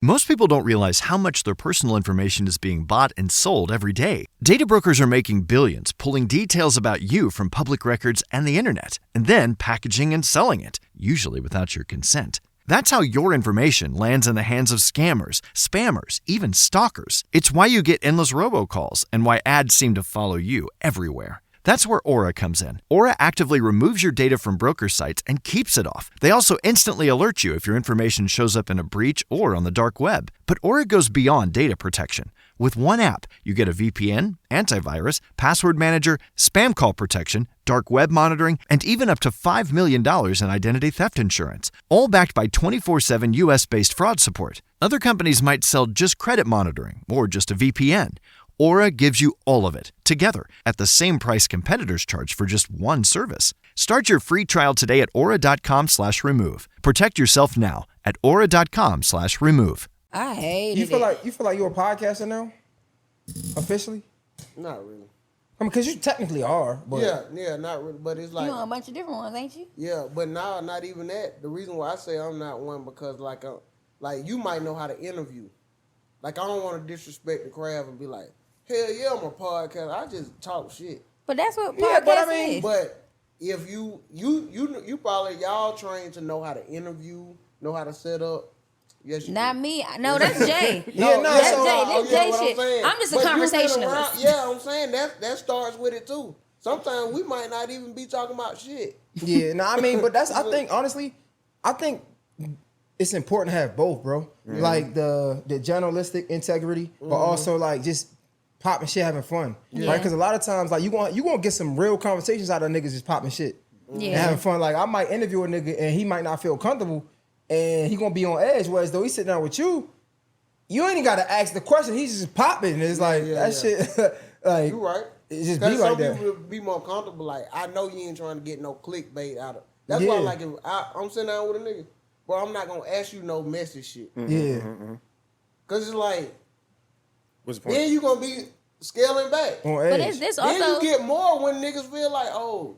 Most people don't realize how much their personal information is being bought and sold every day. Data brokers are making billions pulling details about you from public records and the internet, and then packaging and selling it, usually without your consent. That's how your information lands in the hands of scammers, spammers, even stalkers. It's why you get endless robocalls and why ads seem to follow you everywhere. That's where Aura comes in. Aura actively removes your data from broker sites and keeps it off. They also instantly alert you if your information shows up in a breach or on the dark web. But Aura goes beyond data protection. With one app, you get a VPN, antivirus, password manager, spam call protection, dark web monitoring, and even up to $5 million in identity theft insurance. All backed by 24/7 US-based fraud support. Other companies might sell just credit monitoring or just a VPN. Aura gives you all of it, together, at the same price competitors charge for just one service. Start your free trial today at aura.com/remove. Protect yourself now at aura.com/remove. I hate it. You feel like you're a podcaster now? Officially? Not really. I mean, because you technically are. But Yeah, not really. But it's like... You on a bunch of different ones, ain't you? Yeah, but now, not even that. The reason why I say I'm not one, because like you might know how to interview. Like, I don't want to disrespect the craft and be like, hell yeah, I'm a podcaster. I just talk shit. But that's what podcast is. But if you probably, y'all trained to know how to interview, know how to set up. Yes, you Not do. me. No, that's Jay. That's Jay. That's Jay shit. I'm just a conversationalist. I'm saying that starts with it too. Sometimes we might not even be talking about shit. Yeah, no, I mean, but that's, I think, honestly, it's important to have both, bro. Mm-hmm. Like the journalistic integrity, but also like just popping shit, having fun, right? Because a lot of times, like you gonna get some real conversations out of niggas just popping shit and having fun. Like I might interview a nigga and he might not feel comfortable, and he gonna be on edge. Whereas though he's sitting down with you, you ain't got to ask the question. He's just popping. And it's like that shit. Like you right. It just be like that. Some people be more comfortable. Like I know you ain't trying to get no clickbait out of. That's why like if I'm sitting down with a nigga, bro, I'm not gonna ask you no messy shit. Mm-hmm. Cause it's like, what's the point? Then you gonna be scaling back. But is this also? Then you get more when niggas feel like, oh,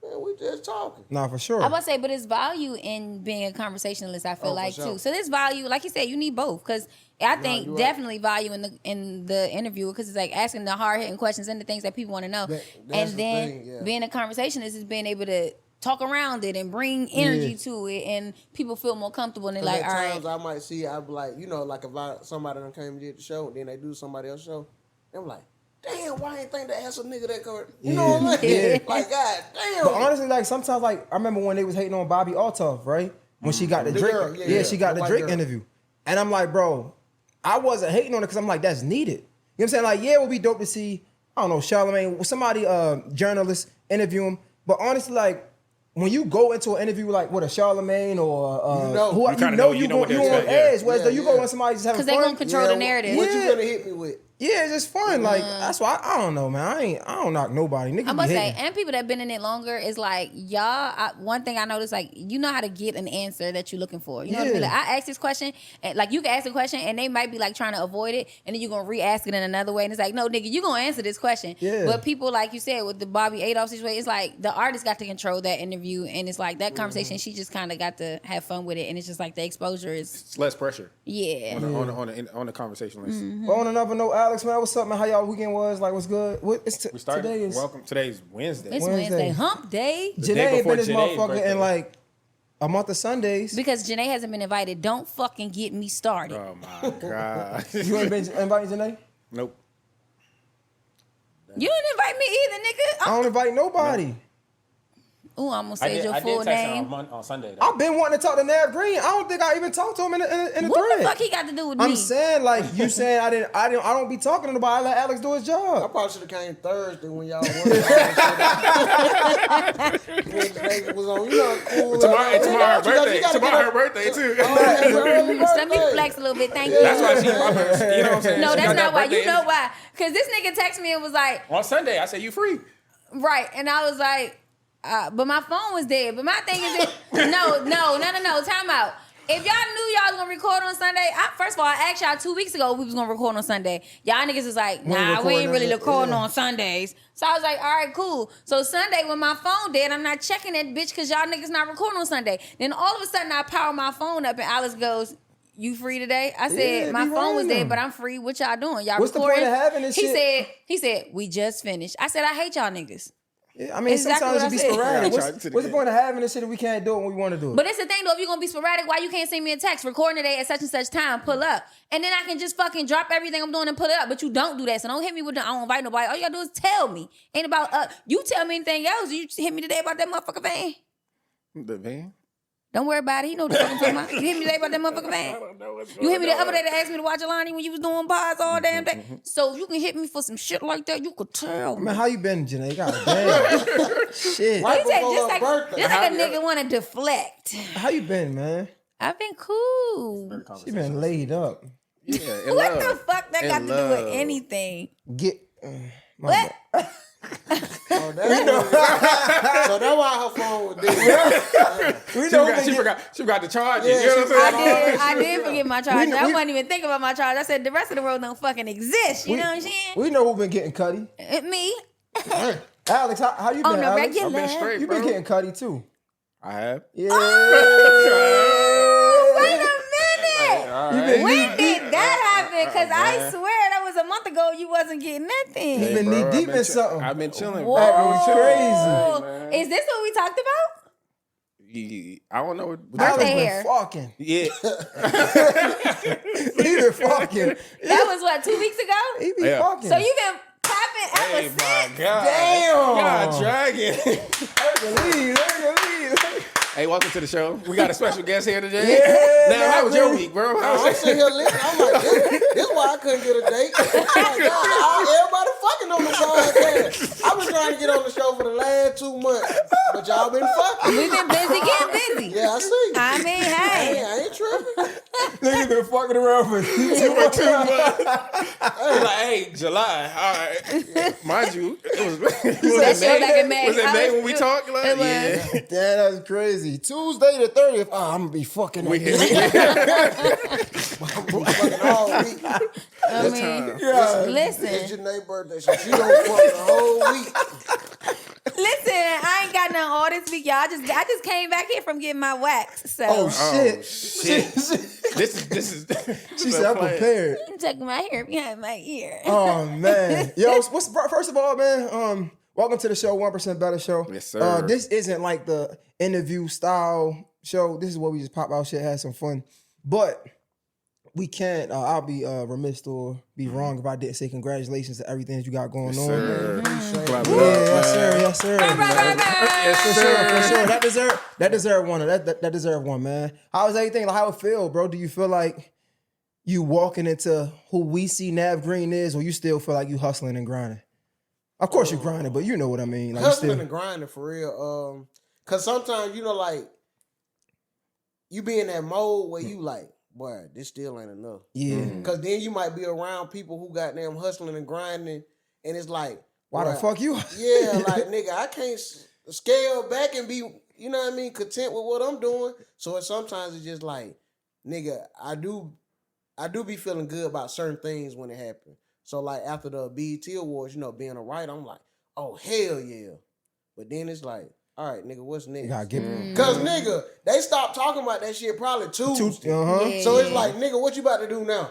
man, we just talking. Nah, for sure. I would say, but it's value in being a conversationalist. I feel like too. So there's value, like you said, you need both. Because I think definitely value in the interview, because it's like asking the hard hitting questions and the things that people want to know, and then being a conversationalist is being able to talk around it and bring energy to it, and people feel more comfortable. And they're like, all right. Times I might see, I be like, like if somebody done came and did the show, then they do somebody else's show, I'm like, damn, why I ain't think to ask a nigga that covered? You know what I mean? Yeah. Like, god damn. But honestly, like sometimes, like I remember when they was hating on Bobby Altoff, right? When she got the Drake, she got the Drake interview, and I'm like, bro, I wasn't hating on it because I'm like, that's needed. You know what I'm saying? Like, yeah, it would be dope to see, I don't know, Charlamagne, somebody, journalist interview him. But honestly, like, when you go into an interview like with a Charlamagne or you on edge, whereas you go on somebody just having fun. Because they're going to control the narrative. What you gonna hit me with? Yeah, it's just fun. Like that's why I don't know, man. I don't knock nobody. Niggas I'm about to say, and people that been in it longer is like y'all. One thing I noticed, like you know how to get an answer that you're looking for. You know what I mean? Like, I asked this question, and like you can ask a question, and they might be like trying to avoid it, and then you're gonna re-ask it in another way, and it's like, no, nigga, you gonna answer this question. Yeah. But people, like you said, with the Bobby Adolph situation, it's like the artist got to control that interview, and it's like that conversation. She just kind of got to have fun with it, and it's just like the exposure is it's less pressure. Yeah. On the conversationalist. Mm-hmm. On another note, Alex, man, what's up, man? How y'all weekend was? Like, what's good? Today's Wednesday. It's Wednesday. Hump day. Janae ain't been this motherfucker in like a month of Sundays. Because Janae hasn't been invited. Don't fucking get me started. Oh my God. You ain't been invited, Janae? Nope. You didn't invite me either, nigga. I don't invite nobody. No. Ooh, I'm gonna say your full name. I did text him on Sunday, though. I've been wanting to talk to Navv Greene. I don't think I even talked to him in a thread. What the fuck he got to do with me? I'm saying, like, you saying I don't be talking to nobody. I let Alex do his job. I probably should have came Thursday when y'all worked. When was on, cool. Tomorrow her birthday too. Let me flex a little bit. Thank you. That's why she popping. You know what I'm saying? No, that's not why. You know why? Because this nigga texted me and was like, on Sunday, I said, you free. Right. And I was like, but my phone was dead. But my thing is, no. Time out. If y'all knew y'all was gonna record on Sunday, first of all, I asked y'all 2 weeks ago if we was gonna record on Sunday. Y'all niggas was like, nah, we ain't really recording on Sundays. So I was like, all right, cool. So Sunday when my phone dead, I'm not checking that bitch because y'all niggas not recording on Sunday. Then all of a sudden I power my phone up and Alice goes, you free today? I said, my phone was dead, but I'm free. What y'all doing? Y'all What's recording? the point of having this shit? He said, we just finished. I said, I hate y'all niggas. Yeah, I mean, Exactly sometimes it be what I said. sporadic. Yeah, What's the point of having this shit if we can't do it when we want to do it? But it's the thing though, if you're gonna be sporadic, why you can't send me a text recording today at such and such time, pull up. And then I can just fucking drop everything I'm doing and pull it up. But you don't do that. So don't hit me with I don't invite nobody. All you gotta do is tell me. Ain't about you tell me anything else. You hit me today about that motherfucking van. The van? Don't worry about it. He know what the fuck I'm talking about. You hit me today about that motherfucking van. You hit me the other day to ask me to watch Alani when you was doing pods all damn day. So you can hit me for some shit like that. You could tell me. Man, how you been, Janae? God damn. Shit. Right You said before just her birthday. like a nigga want to deflect. How you been, man? I've been cool. She been laid up. Yeah, in What love. the fuck that In got to do love. with anything? Get. What? Oh, so that's why her phone was dead. We She forgot to charge it. Yeah, You know what I'm saying? I did forget my charger. I wasn't even thinking about my charger. I said the rest of the world don't fucking exist. You know what I'm saying? We know who been getting cutty. Me Alex, how you been? on the Alex? regular. I've been straight, You bro. been getting cutty too. I have. Yeah. Wait a minute. All You right. been When did that happen? Because I swear that was a month ago. You wasn't getting nothing. You been Bro, knee I've deep been in something. I've been chilling, Whoa. bro. That was crazy. man. Is this what we talked about? I don't know. what Alex Birthday been hair. fucking. Yeah. He been fucking. That was what, 2 weeks ago? He be Yeah. fucking. So you been popping ever Hey, since? my God. Damn. God, dragon. Hercules. Hey, welcome to the show. We got a special guest here today. Yeah, Now, how was man. your week, bro? How was I'm sitting here listening. I'm like, this is why I couldn't get a date. I'm like, God, everybody fucking on the podcast. I've been trying to get on the show for the last 2 months, but y'all been fucking. We've been busy getting busy. Yeah, I see. I mean, hey. I ain't tripping. Niggas been fucking around for 2 months. like, hey, July. All right. Mind you, it was That shit back in May. Was it I May was- when we talked? Like, it was. yeah. Damn, that's crazy. Tuesday the 30th. Oh, I'm gonna be fucking. We that hit bitch. I'm fucking all week. I mean, Yeah. listen. It's Janae's birthday, so she don't fuck the whole week. Listen, I ain't got nothing all this week, y'all. I just came back here from getting my wax. So Oh shit. shit. This is. She said I'm prepared. I'm tucking my hair behind my ear. Oh man, yo, first of all, man, welcome to the show, 1% Better Show. Yes, sir. This isn't like the interview style show. This is where we just pop out shit, have some fun. But we can't. I'll be remiss or be wrong if I didn't say congratulations to everything that you got going on. Sir. Clap it Yeah, up, yes sir, man. yes sir. For sure. That deserve one. That deserve one, man. How's everything? Like, how it feel, bro? Do you feel like you walking into who we see Navv Greene is, or you still feel like you hustling and grinding? Of course you're grinding, but you know what I mean. Like, Hustling and grinding for real. Cause sometimes like you be in that mode where you like, boy, this still ain't enough. yeah. Cause then you might be around people who got them hustling and grinding, and it's like, Why the bruh, fuck you? Yeah, like nigga, I can't scale back and be, you know what I mean, content with what I'm doing. So sometimes it's just like, nigga, I do be feeling good about certain things when it happens. So like after the BET Awards, being a writer, I'm like, oh hell yeah. But then it's like, all right, nigga, what's next? You gotta give it. Cause nigga, they stopped talking about that shit probably Tuesday. Yeah. So it's like, nigga, what you about to do now?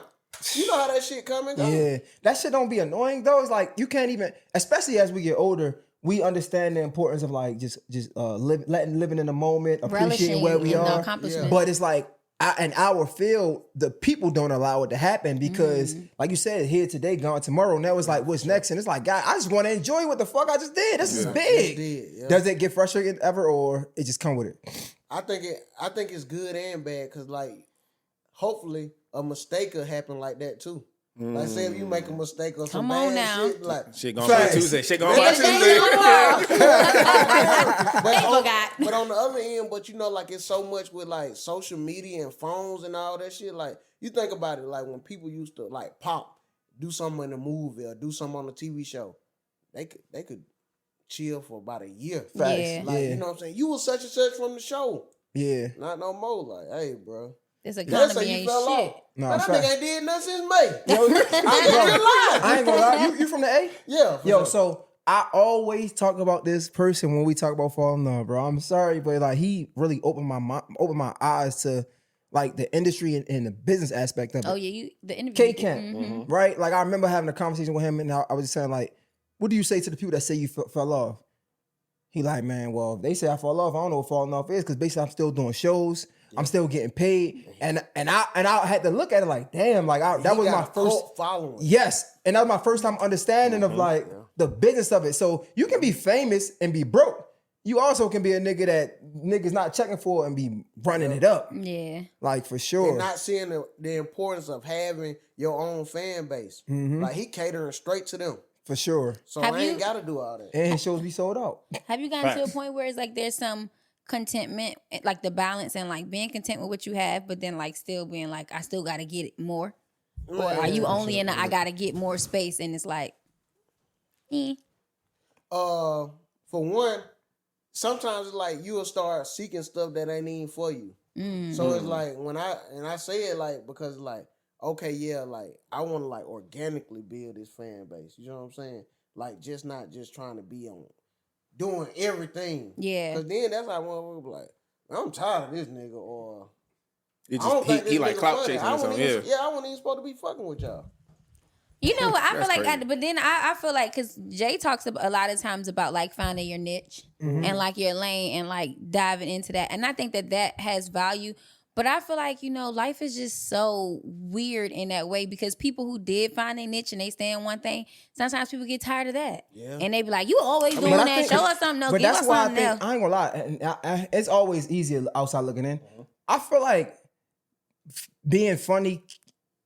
You know how that shit come and go. Yeah, that shit don't be annoying though. It's like you can't even, especially as we get older, we understand the importance of like just living in the moment, appreciating Relishing where we in the are. accomplishments. But it's like in our field, the people don't allow it to happen because, like you said, here today, gone tomorrow. Now it's like, what's next? And it's like, God, I just want to enjoy what the fuck I just did. This is big. Yeah. Does it get frustrating ever, or it just come with it? I think it's good and bad because like hopefully a mistake will happen like that too. Like say if you make a mistake or some Come on bad now. shit, like Shit going on Facts. Tuesday. Shit going Yeah, on they Tuesday. forgot. But on the other end, like it's so much with like social media and phones and all that shit. Like you think about it, like when people used to like pop, do something in a movie or do something on a TV show, they could chill for about a year. Facts. Yeah. Like Yeah. you know what I'm saying? You was such and such from the show. Yeah. Not no more. Like, hey, bro. This That's how economy you ain't fell shit. off. Nah, Man, I facts. think I did nothing since May. Yo, I I ain't gonna lie. You from the A? Yeah. for Yo, sure. so I always talk about this person when we talk about falling in love, bro. I'm sorry, but like he really opened my eyes to like the industry and the business aspect of it. Oh yeah, the interview. K Camp, right? Like I remember having a conversation with him, and I was just saying like, what do you say to the people that say you fell off? He like, man, well, if they say I fall off, I don't know what falling off is, because basically I'm still doing shows, I'm still getting paid, and I had to look at it like, damn, like that was my first following. Yes, and that was my first time understanding of like the business of it. So you can be famous and be broke. You also can be a nigga that niggas not checking for and be running it up. Yeah. Like for sure. And not seeing the importance of having your own fan base. Like he catering straight to them. For sure. So I ain't got to do all that. And his shows be sold out. Have you gotten to a point where it's like there's some contentment, like the balance and like being content with what you have, but then like still being like, I still got to get it more? Or are you only in I got to get more space and it's like, For one, sometimes it's like you'll start seeking stuff that ain't even for you. So it's like when I say it like because like, okay, yeah, like I want to like organically build this fan base. You know what I'm saying? Like just not just trying to be on doing everything. Yeah. Cause then that's how one will be like, I'm tired of this nigga, or It I don't think just he this like nigga clout funny. chasing I or wasn't something. even, Yeah. I wasn't even supposed to be fucking with y'all. you know what? I feel like, crazy. but then I feel like, because Jay talks a lot of times about like finding your niche and like your lane and like diving into that. And I think that has value. But I feel like, you know, life is just so weird in that way, because people who did find their niche and they stay in one thing, sometimes people get tired of that. Yeah. And they be like, you always doing But I that. think- Show us something else. But Give that's us why I something else. think, I ain't gonna lie, and it's always easier outside looking in. I feel like being funny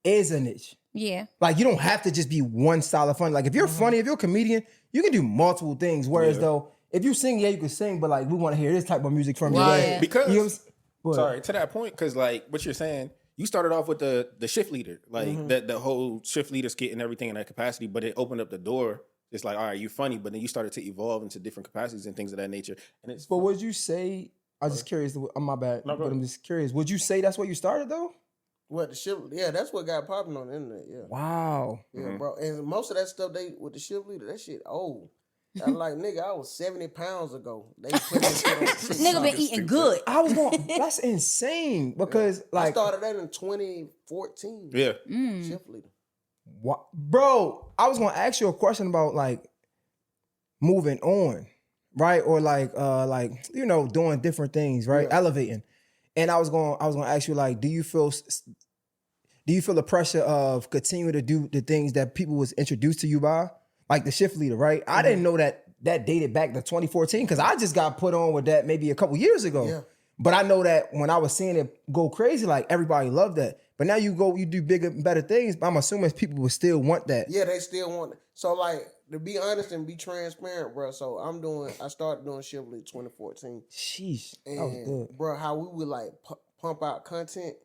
is a niche. Yeah. Like you don't have to just be one style of funny. Like if you're funny, if you're a comedian, you can do multiple things. Whereas though, if you sing, yeah, you can sing, but like we want to hear this type of music from you. Right. Like, Because you know what I'm- sorry, to that point, because like what you're saying, you started off with the shift leader, like the whole shift leader skit and everything in that capacity, but it opened up the door. It's like, all right, you're funny, but then you started to evolve into different capacities and things of that nature. And it's But would you say? I'm just curious. I'm my bad, No, go but ahead. I'm just curious. Would you say that's where you started though? What the ship? Yeah, that's what got popping on the internet. Yeah, Wow. yeah, bro. And most of that stuff they with the ship leader, that shit old. I'm like, nigga, I was 70 pounds ago. They put that shit on Nigga been eating good. I was going. That's insane because I like, started that in 2014. yeah. Shift leader. what, bro? I was going to ask you a question about like moving on, right? Or like you know, doing different things, right? Yeah. Elevating. And I was going to ask you like, do you feel the pressure of continuing to do the things that people was introduced to you by, like the shift leader, right? I didn't know that dated back to 2014 because I just got put on with that maybe a couple years ago. Yeah. But I know that when I was seeing it go crazy, like everybody loved that. But now you do bigger and better things. But I'm assuming people will still want that. Yeah, they still want it. So like, to be honest and be transparent, bro. So I started doing shift leader 2014. Sheesh, that And was good. bro, how we would like pump out content,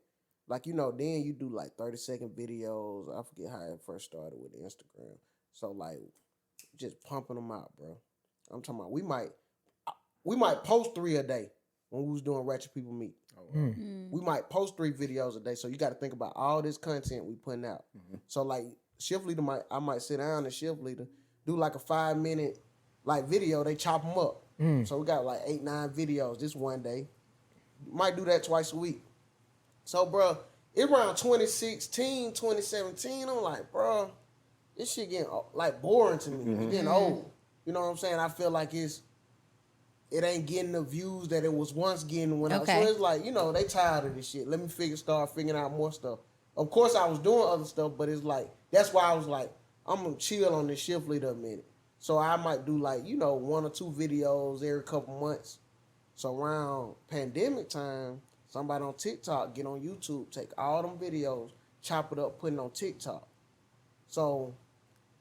like, you know, then you do like 30-second videos. I forget how it first started with Instagram. So like, just pumping them out, bro. I'm talking about we might post 3 a day when we was doing Ratchet People Meet. We might post 3 videos a day. So you got to think about all this content we putting out. So like, shift leader I might sit down and shift leader do like a 5-minute like video. They chop them up. So we got like 8-9 videos this one day. Might do that twice a week. So, bro, it around 2016, 2017. I'm like, bro, this shit getting like boring to me. It's getting old. You know what I'm saying? I feel like it ain't getting the views that it was once getting when Okay. so it's like, you know, they tired of this shit. Let me start figuring out more stuff. Of course, I was doing other stuff, but it's like, that's why I was like, I'm gonna chill on this shift leader a minute. So I might do like, you know, 1 or 2 videos every couple months. So around pandemic time, somebody on TikTok get on YouTube, take all them videos, chop it up, put it on TikTok. So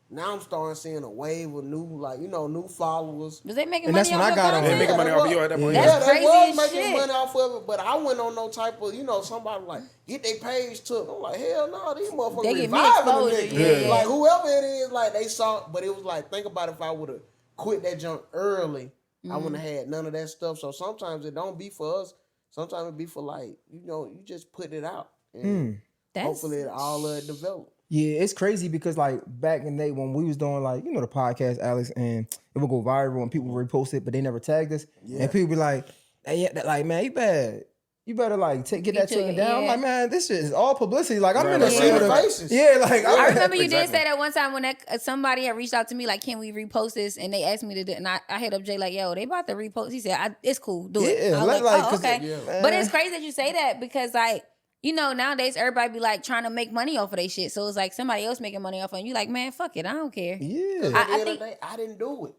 now I'm starting seeing a wave of new followers. Was they making And money that's when off I your got on. content? They making money off of you at that point. That's Yeah, they crazy was as making shit. money off of it, but I went on no type of, you know, somebody like, get their page took. I'm like, hell no, these motherfuckers They get me reviving the exposure, nigga. yeah. Like, whoever it is, like, they saw, but it was like, think about if I would have quit that junk early, I wouldn't have had none of that stuff. So sometimes it don't be for us. Sometimes it be for like, you know, you just put it out. And hopefully all of it develop. Yeah, it's crazy because like back in the day when we was doing like, you know, the podcast, Alex, and it would go viral and people would repost it, but they never tagged us. And people be like, hey, yeah, like, man, you bad. You better like get that taken it, down. I'm yeah. like, man, this shit is all publicity. Like I'm in Right, the right, scene right, of faces. yeah, like I remember you did Exactly. say that one time when somebody had reached out to me like, "Can we repost this?" And they asked me to do it, and I hit up Jay like, "Yo, they about to repost." He said, "It's cool, do it." Yeah, I was like, "Oh, 'cause okay." yeah. But it's crazy that you say that because like, you know, nowadays everybody be like trying to make money off of their shit. So it's like somebody else making money off of it. And you like, man, fuck it, I don't care. Yeah. I think I didn't do it.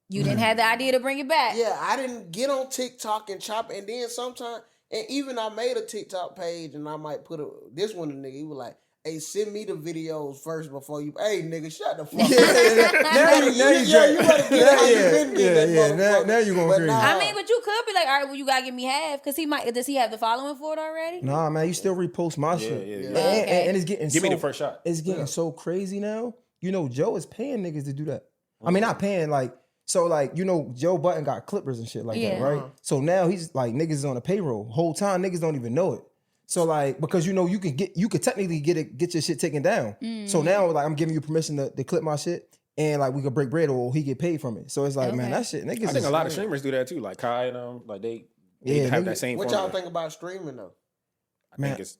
you didn't have the idea to bring it back. Yeah, I didn't get on TikTok and chop it. And then sometimes, and even I made a TikTok page and I might put this one, the nigga, he was like, hey, send me the videos first before you, hey, nigga, shut the fuck up. You better get how you been getting that now you going But crazy. nah. I mean, but you could be like, all right, well, you gotta give me half because does he have the following for it already? Nah, man, you still repost my shit. yeah. And it's getting Give me the first shot. It's getting so crazy now. You know, Joe is paying niggas to do that. I mean, not paying like. So like, you know, Joe Button got clippers and shit like that, right? So now he's like niggas is on a payroll. Whole time niggas don't even know it. So like, because you know you could technically get your shit taken down. So now like I'm giving you permission to clip my shit and like we could break bread or he get paid from it. So it's like, man, that shit niggas. I think a lot of streamers do that too, like Kai and them. Like they have that same. What formula. y'all think about streaming though? I think it's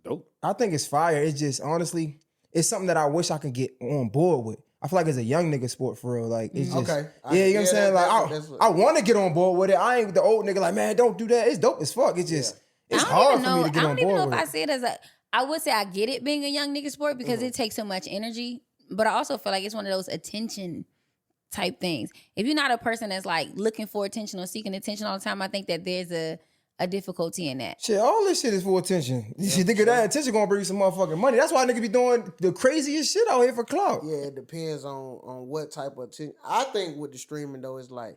dope. I think it's fire. It's just honestly, it's something that I wish I could get on board with. I feel like it's a young nigga sport for real. Like it's just, okay. Yeah, you know what I'm saying? That's I want to get on board with it. I ain't the old nigga like, man, don't do that. It's dope as fuck. It's just, it's hard for me to get on board with it. I don't even know if I see it as I would say I get it being a young nigga sport because it takes so much energy. But I also feel like it's one of those attention type things. If you're not a person that's like looking for attention or seeking attention all the time, I think that there's a difficulty in that. Shit, all this shit is for attention. You think that attention gonna bring you some motherfucking money. That's why nigga be doing the craziest shit out here for clout. Yeah, it depends on what type of attention. I think with the streaming though, it's like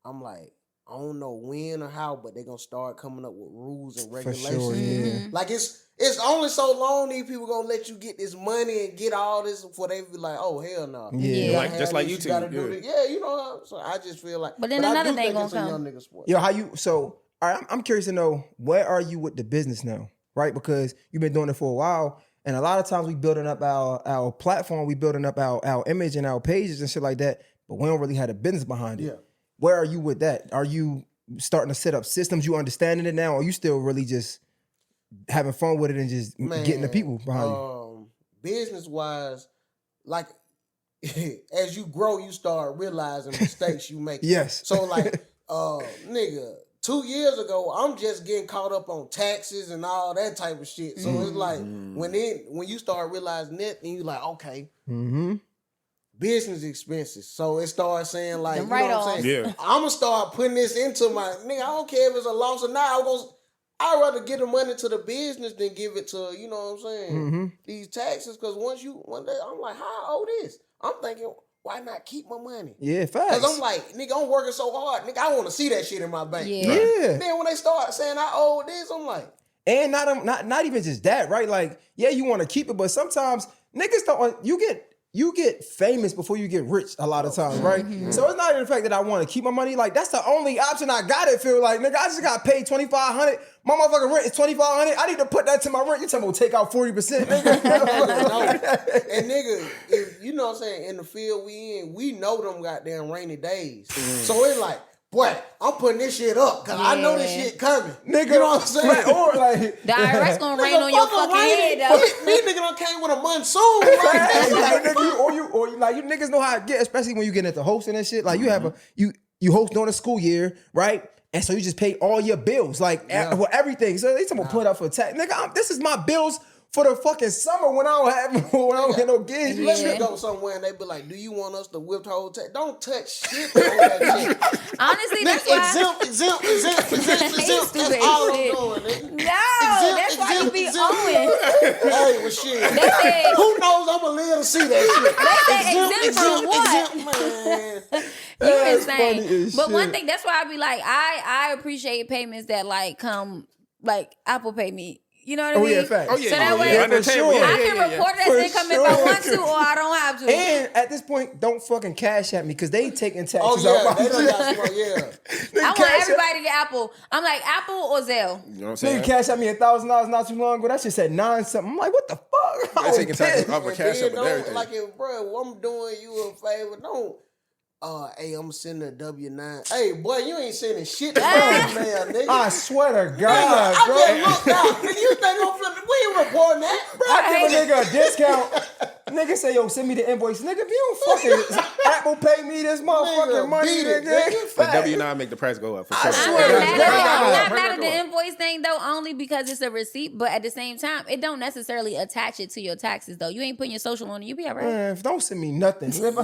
I'm like I don't know when or how, but they're gonna start coming up with rules and regulations. For sure, yeah. Like it's only so long these people gonna let you get this money and get all this before they be like, oh hell no. Yeah. Like just like you YouTube. gotta do this. Yeah, you know. So I just feel like. But then another I do thing think gonna it's come. a young nigga sport. Yo, all right, I'm curious to know, where are you with the business now, right? Because you've been doing it for a while, and a lot of times we building up our platform, we building up our image and our pages and shit like that, but we don't really have a business behind it. Yeah. Where are you with that? Are you starting to set up systems? You understanding it now, or are you still really just having fun with it and just getting the people behind you? Business wise, like as you grow, you start realizing mistakes you make. Yes. So like, nigga, 2 years ago, I'm just getting caught up on taxes and all that type of shit. So it's like when you start realizing that, then you like, okay, business expenses. So it starts saying like, you know what I'm saying? Yeah. I'm gonna start putting this into my nigga. I don't care if it's a loss or not. I'd rather give the money to the business than give it to, you know what I'm saying, these taxes. Because one day, I'm like, how I owe this? I'm thinking, why not keep my money? Yeah, facts. Because I'm like, nigga, I'm working so hard. Nigga, I want to see that shit in my bank. Yeah. Yeah. Then when they start saying I owe this, I'm like, And not even just that, right? Like, yeah, you want to keep it, but sometimes niggas don't. You get famous before you get rich a lot of times, right? So it's not even the fact that I want to keep my money. Like, that's the only option I got. It feel like, nigga, I just got paid $2,500. My motherfucking rent is $2,500. I need to put that to my rent. You talking about take out 40%, nigga? and nigga, if you know what I'm saying, in the field we in, we know them goddamn rainy days. So it's like, boy, I'm putting this shit up because I know this shit coming. Nigga, you know what I'm saying? Right, or like, The IRS gonna rain on your fucking head though. These niggas done came with a monsoon. Like, or you niggas know how to get, especially when you get into hosting and shit. Like you have you host during the school year, right? And so you just pay all your bills, like for everything. So they talking about put up for tax, nigga. This is my bills for the fucking summer when I don't get no gigs. Let me go somewhere and they be like, do you want us to withhold tax? Don't touch shit on that shit. Honestly, that's why. Exempt. Stupid That's all I'm shit. doing, nigga. No, that's why you be owing. Hey, well, shit. They said, Who knows I'm going to live to see that shit. They said exempt from what? man. You funny insane. as But one shit. thing, that's why I be like, I appreciate payments that like come, like Apple Pay me. You know what I mean? Yeah, facts. Oh yeah, So that yeah, way, yeah. for Entertainment, sure. yeah, I yeah, can yeah, yeah. report that For income if I sure. want to, or I don't have to. And at this point, don't fucking cash at me because they taking taxes Oh, out yeah. my They done got shit. smart, yeah. Nigga, I want cash everybody to get Apple. I'm like, Apple or Zelle. You know what I'm Nigga saying? cash at me $1,000 not too long ago. That shit said 9 something. I'm like, what the fuck? They taking taxes off of And cash then up and everything. like, if, bro, I'm doing you a favor, don't hey, I'm sending a W-9. Hey, boy, you ain't sending shit to man, nigga. I swear to God, Nigga, bro. I just looked out. Nigga, you think I'm flipping? We ain't reporting that, bro. I give a nigga a discount. Nigga say, yo, send me the invoice. Nigga, if you don't fucking Apple pay me this motherfucking Nigga, money, beat it, nigga. nigga. The W9 make the price go up for sure. I swear to I'm God. not mad at the invoice thing though, only because it's a receipt. But at the same time, it don't necessarily attach it to your taxes though. You ain't putting your social on it. You be all right. Man, don't send me nothing. If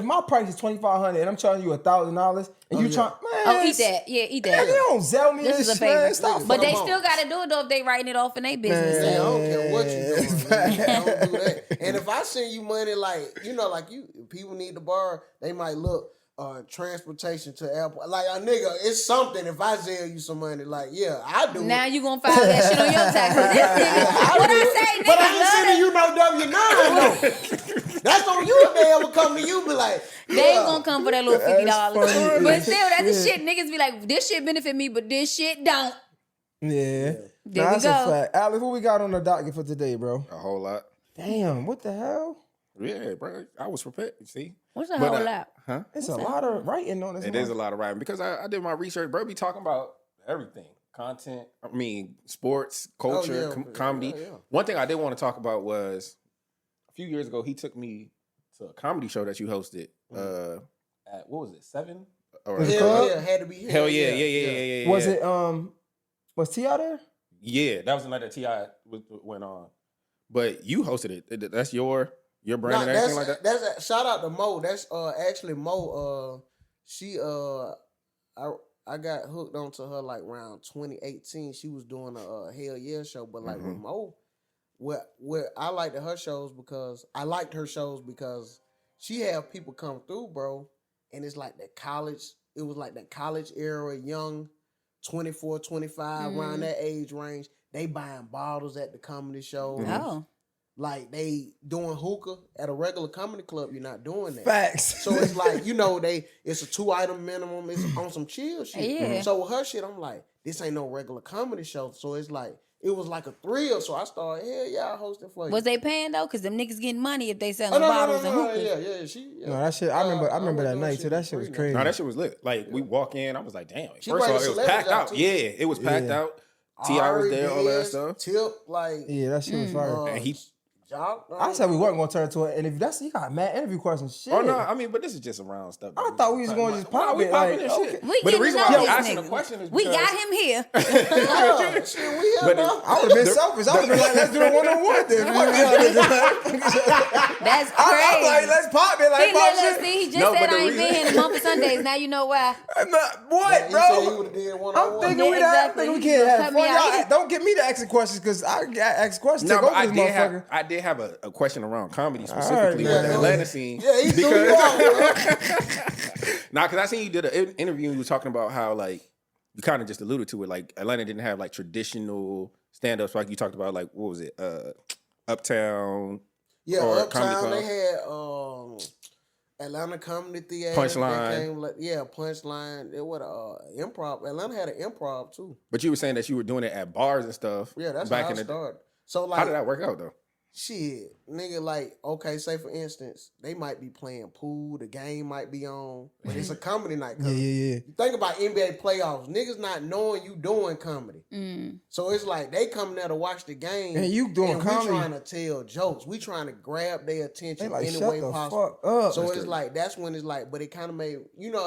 my price is $2,500 and I'm charging you $1,000 and you try, man, Oh, eat that. Yeah, eat that. You don't sell me This this, is a shit, favor. man. Stop But they fucking- still got to do it though if they writing it off in their business. Man, I So. don't care what you doing. Man. Don't do that. And if I send you money, like, you know, like people need to borrow, they might look transportation to airport. Like, a nigga, it's something if I sell you some money. Like, yeah, I do. Now you gonna file that shit on your taxes. This nigga, what I say, nigga? But I ain't sending you no W-9 though. That's on you if they ever come to you, be like, They ain't gonna come for that little $50. funny. But still, that's the shit. Niggas be like, this shit benefit me, but this shit don't. Yeah. There Nah, we that's go. a fact. Alex, what we got on the docket for today, bro? A whole lot. Damn, what the hell? Yeah, bro. I was prepared. See, What's a But, whole lot? huh? It's a lot of writing on this. It is a lot of writing because I did my research. Bro, be talking about everything, content. I mean, sports, culture, comedy. Yeah. One thing I did want to talk about was a few years ago. He took me to a comedy show that you hosted. At what was it, 7? Or Hell yeah, had to be. Hell yeah. Was it was T.I. there? Yeah, that was the night that T.I. went on. But you hosted it. That's your brand and everything like that. That's shout out to Mo. That's actually Mo. She I got hooked onto her like around 2018. She was doing a Hell Yeah show, but like with Mo, what I liked her shows because she had people come through, bro, and it's like that college. It was like that college era, young, 24, 25, around that age range. They buying bottles at the comedy show. Oh. Like they doing hookah at a regular comedy club. You're not doing that. Facts. So it's like, you know, it's a 2-item minimum. It's on some chill shit. Yeah. So with her shit, I'm like, this ain't no regular comedy show. So it's like, it was like a thrill. So I started, hell yeah, I hosted for you. Was they paying though? Because them niggas getting money if they selling bottles and hookahs. Yeah. No, that shit. I remember that night too. That shit was crazy. No, that shit was lit. Like we walk in, I was like, damn. She First of all, bring it was packed out. celebrities out, too. Yeah, it was packed out. T.I. was there, all that stuff. Tip, like, Yeah, that shit was fire. And he. I said we weren't gonna turn into an interview. You got mad interview questions. Shit. Oh no, I mean, but this is just around stuff. I thought we was going to just pop we it. popping Like, this okay. shit. We But the getting reason to why know I'm this asking the nigga. question is We because got him here. shit, we But up. I would have been selfish. I would have been like, let's do it one-on-one then. That's I'm crazy. like, let's pop it. Like, He, pop look, shit. see, he just No, said but the I ain't reason- been here in a month of Sundays. Now you know why. What, He bro? said he would have did I'm one-on-one. thinking Yeah, we exactly. we He can't gonna have cut me fun. out. Y'all, don't get me to asking questions because I got ask questions. no, Take but over this motherfucker. I did have a question around comedy specifically man. with the Atlanta scene. Yeah, he threw you out, bro. Nah, because I seen you did an interview and you were talking about how like you kind of just alluded to it, like Atlanta didn't have like traditional stand-ups. Like you talked about, like what was it, Uptown? Yeah, or Uptown, Comedy they had Atlanta Comedy Theater. Punchline. Punchline. It was improv. Atlanta had an improv too. But you were saying that you were doing it at bars and stuff. Yeah, that's back how in I the started. So like, How did that work out though? shit, nigga, like, okay, say for instance, they might be playing pool, the game might be on, but it's a comedy night. 'Cause Yeah. you think about NBA playoffs, niggas not knowing you doing comedy. So it's like they come there to watch the game. And you doing and comedy. we trying to tell jokes. We trying to grab their They attention like, any shut way the possible. fuck up. So it's like, that's when it's like, but it kind of made, you know,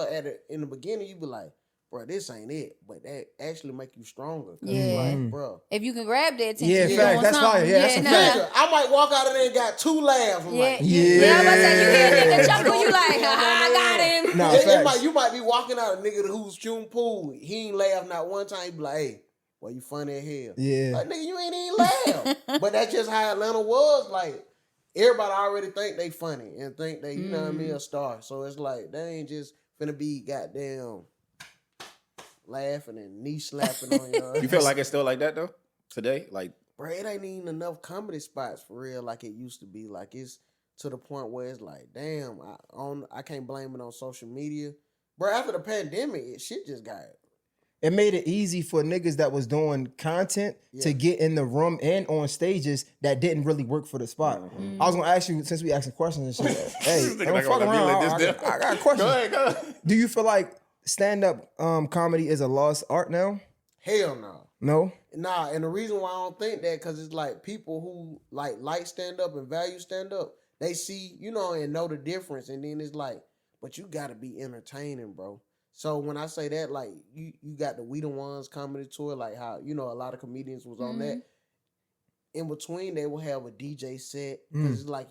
in the beginning, you be like, bro, this ain't it. But that actually make you stronger. 'Cause Yeah. it's like, bro. If you can grab their attention, Yeah, you facts. doing That's something. fire. Yeah, that's a nah. fact. Nigga, I might walk out of there and got 2 laughs. I'm Yeah, like, yeah. I'm about to say you hear a nigga chuckle, you like, I got him. Nah, facts. you might be walking out a nigga who's shooting pool. He ain't laugh not one time. He be like, hey, boy, you funny as hell. Yeah. Like, nigga, you ain't even laugh. But that's just how Atlanta was. Like, everybody already think they funny and think they, you know what I mean, a star. So it's like, they ain't just finna be goddamn laughing and knee slapping on you. You feel like it's still like that though today? Like, bro, it ain't even enough comedy spots for real like it used to be. Like, it's to the point where it's like, damn, I can't blame it on social media. Bro, after the pandemic, shit just got it made it easy for niggas that was doing content to get in the room and on stages that didn't really work for the spot. I was gonna ask you, since we asking questions and shit, hey, don't fuck around. I got a question. Go ahead. Do you feel like stand-up comedy is a lost art now? Hell no. No? Nah, and the reason why I don't think that, because it's like people who like stand-up and value stand-up, they see, you know, and know the difference. And then it's like, but you got to be entertaining, bro. So when I say that, like, you got the We The Ones comedy tour, like how, you know, a lot of comedians was on that. In between, they will have a DJ set. Because it's like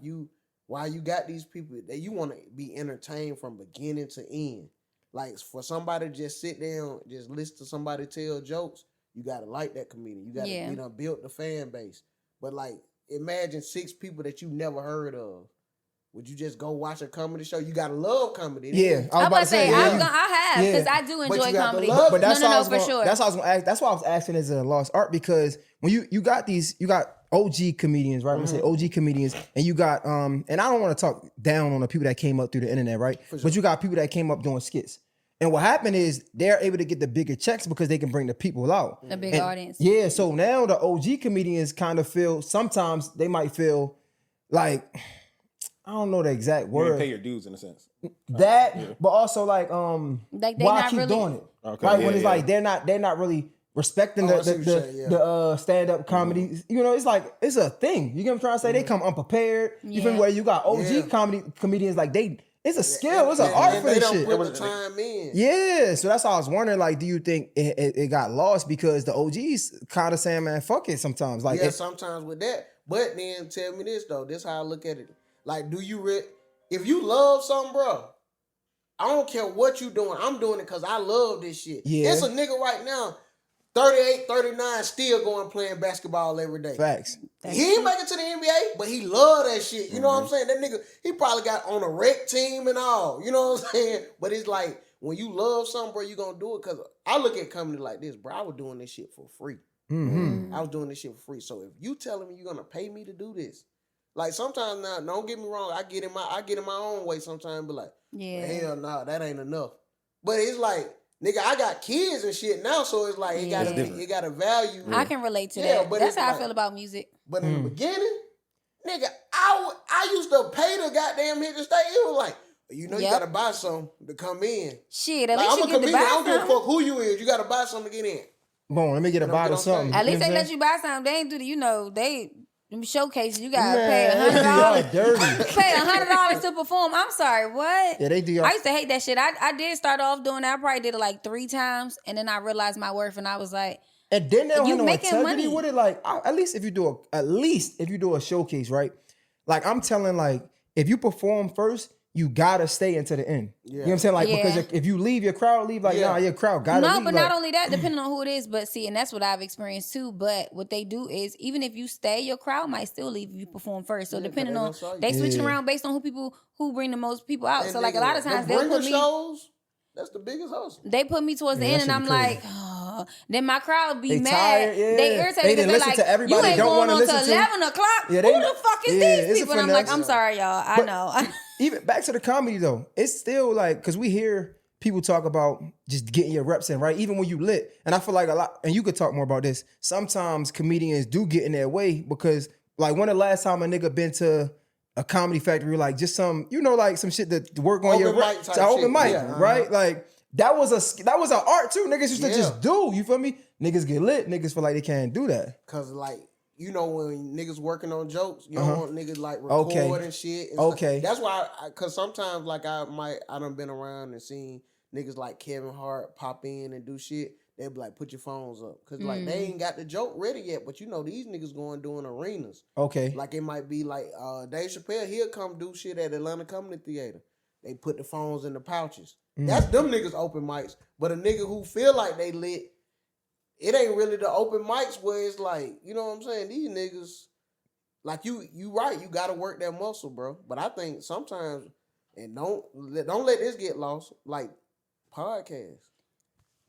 while you got these people, that you want to be entertained from beginning to end. Like, for somebody to just sit there and just listen to somebody tell jokes, you got to like that comedian. You got to, you know, build the fan base. But, like, imagine 6 people that you never heard of. Would you just go watch a comedy show? You gotta love comedy. Yeah, I was about to say, I have, because I do enjoy comedy. But that's no, for sure. That's why I was gonna ask. That's why I was asking, is it a lost art? Because when you got OG comedians, right? We say OG comedians, and you got and I don't want to talk down on the people that came up through the internet, right? Sure. But you got people that came up doing skits. And what happened is they're able to get the bigger checks because they can bring the people out. The big audience. Yeah, so now the OG comedians kind of feel, sometimes they might feel like, I don't know the exact word. You pay your dues in a sense. That, but also like they why not keep really doing it? Okay, right? When it's like they're not really respecting the stand-up comedy. You know, it's like, it's a thing. You get what I'm trying to say? They come unprepared. You feel me? Where you got OG comedians, like it's a skill, it's an art for this shit. Put the time in. Yeah, so that's why I was wondering, like, do you think it got lost because the OGs kind of saying, man, fuck it sometimes? Like, sometimes with that. But then tell me this though, this how I look at it. Like, do you if you love something, bro, I don't care what you doing. I'm doing it because I love this shit. Yeah. It's a nigga right now, 38, 39, still going playing basketball every day. Facts. He ain't make it to the NBA, but he love that shit. You know what I'm saying? That nigga, he probably got on a rec team and all. You know what I'm saying? But it's like, when you love something, bro, you gonna do it. Because I look at comedy like this, bro. I was doing this shit for free. I was doing this shit for free. So if you telling me you're gonna pay me to do this, like sometimes now, don't get me wrong, I get in my own way sometimes, but like, hell no, that ain't enough. But it's like, nigga, I got kids and shit now, so it's like it got a value. I can relate to that. But that's how I feel about music. But in the beginning, nigga, I used to pay to goddamn hit the stage. It was like, you know, you gotta buy something to come in. Shit, at like, least I'm you get to buy I don't give a something. fuck who you is. You gotta buy something to get in. Boom, let me get a bottle of something. At least they let you buy something. They ain't do the, you know, them showcases. You gotta pay $100. Dirty. Pay $100 to perform. I'm sorry, what? Yeah, they do. I used to hate that shit. I did start off doing that. I probably did it like 3 times, and then I realized my worth, and I was like, and then they don't have no integrity money with it. Like, at least if you do a showcase, right? Like, I'm telling, like, if you perform first, you gotta stay until the end. Yeah. You know what I'm saying? Like, because if you leave, your crowd leave. Like, nah, your crowd gotta leave. No, but not only that, depending on who it is. But see, and that's what I've experienced too. But what they do is, even if you stay, your crowd might still leave if you perform first. So depending on, they switching around based on who bring the most people out. And so like a lot of times they'll put me. Shows, that's the biggest hustle. They put me towards the end, and I'm like, oh. Then my crowd be mad. Tired, They irritated. They didn't listen like, to everybody. You ain't don't going on listen to 11 o'clock. Yeah, who the fuck is these people? And I'm like, I'm sorry, y'all. I know. Even back to the comedy though, it's still like, because we hear people talk about just getting your reps in, right? Even when you lit. And I feel like a lot, and you could talk more about this, sometimes comedians do get in their way because, like, when the last time a nigga been to a comedy factory, like just some, you know, like some shit that work on your open mic, right? Like, that was an art too. Niggas used to just do, you feel me? Niggas get lit, niggas feel like they can't do that. Cause like, you know, when niggas working on jokes, you don't want niggas like record and shit. And stuff. That's why, cause sometimes like I done been around and seen niggas like Kevin Hart pop in and do shit. They be like, put your phones up. Cause like they ain't got the joke ready yet, but you know, these niggas going doing arenas. Okay. Like it might be like Dave Chappelle, he'll come do shit at Atlanta Comedy Theater. They put the phones in the pouches. That's them niggas open mics. But a nigga who feel like they lit, it ain't really the open mics where it's like, you know what I'm saying? These niggas, like you right, you gotta work that muscle, bro. But I think sometimes, and don't let this get lost, like podcasts.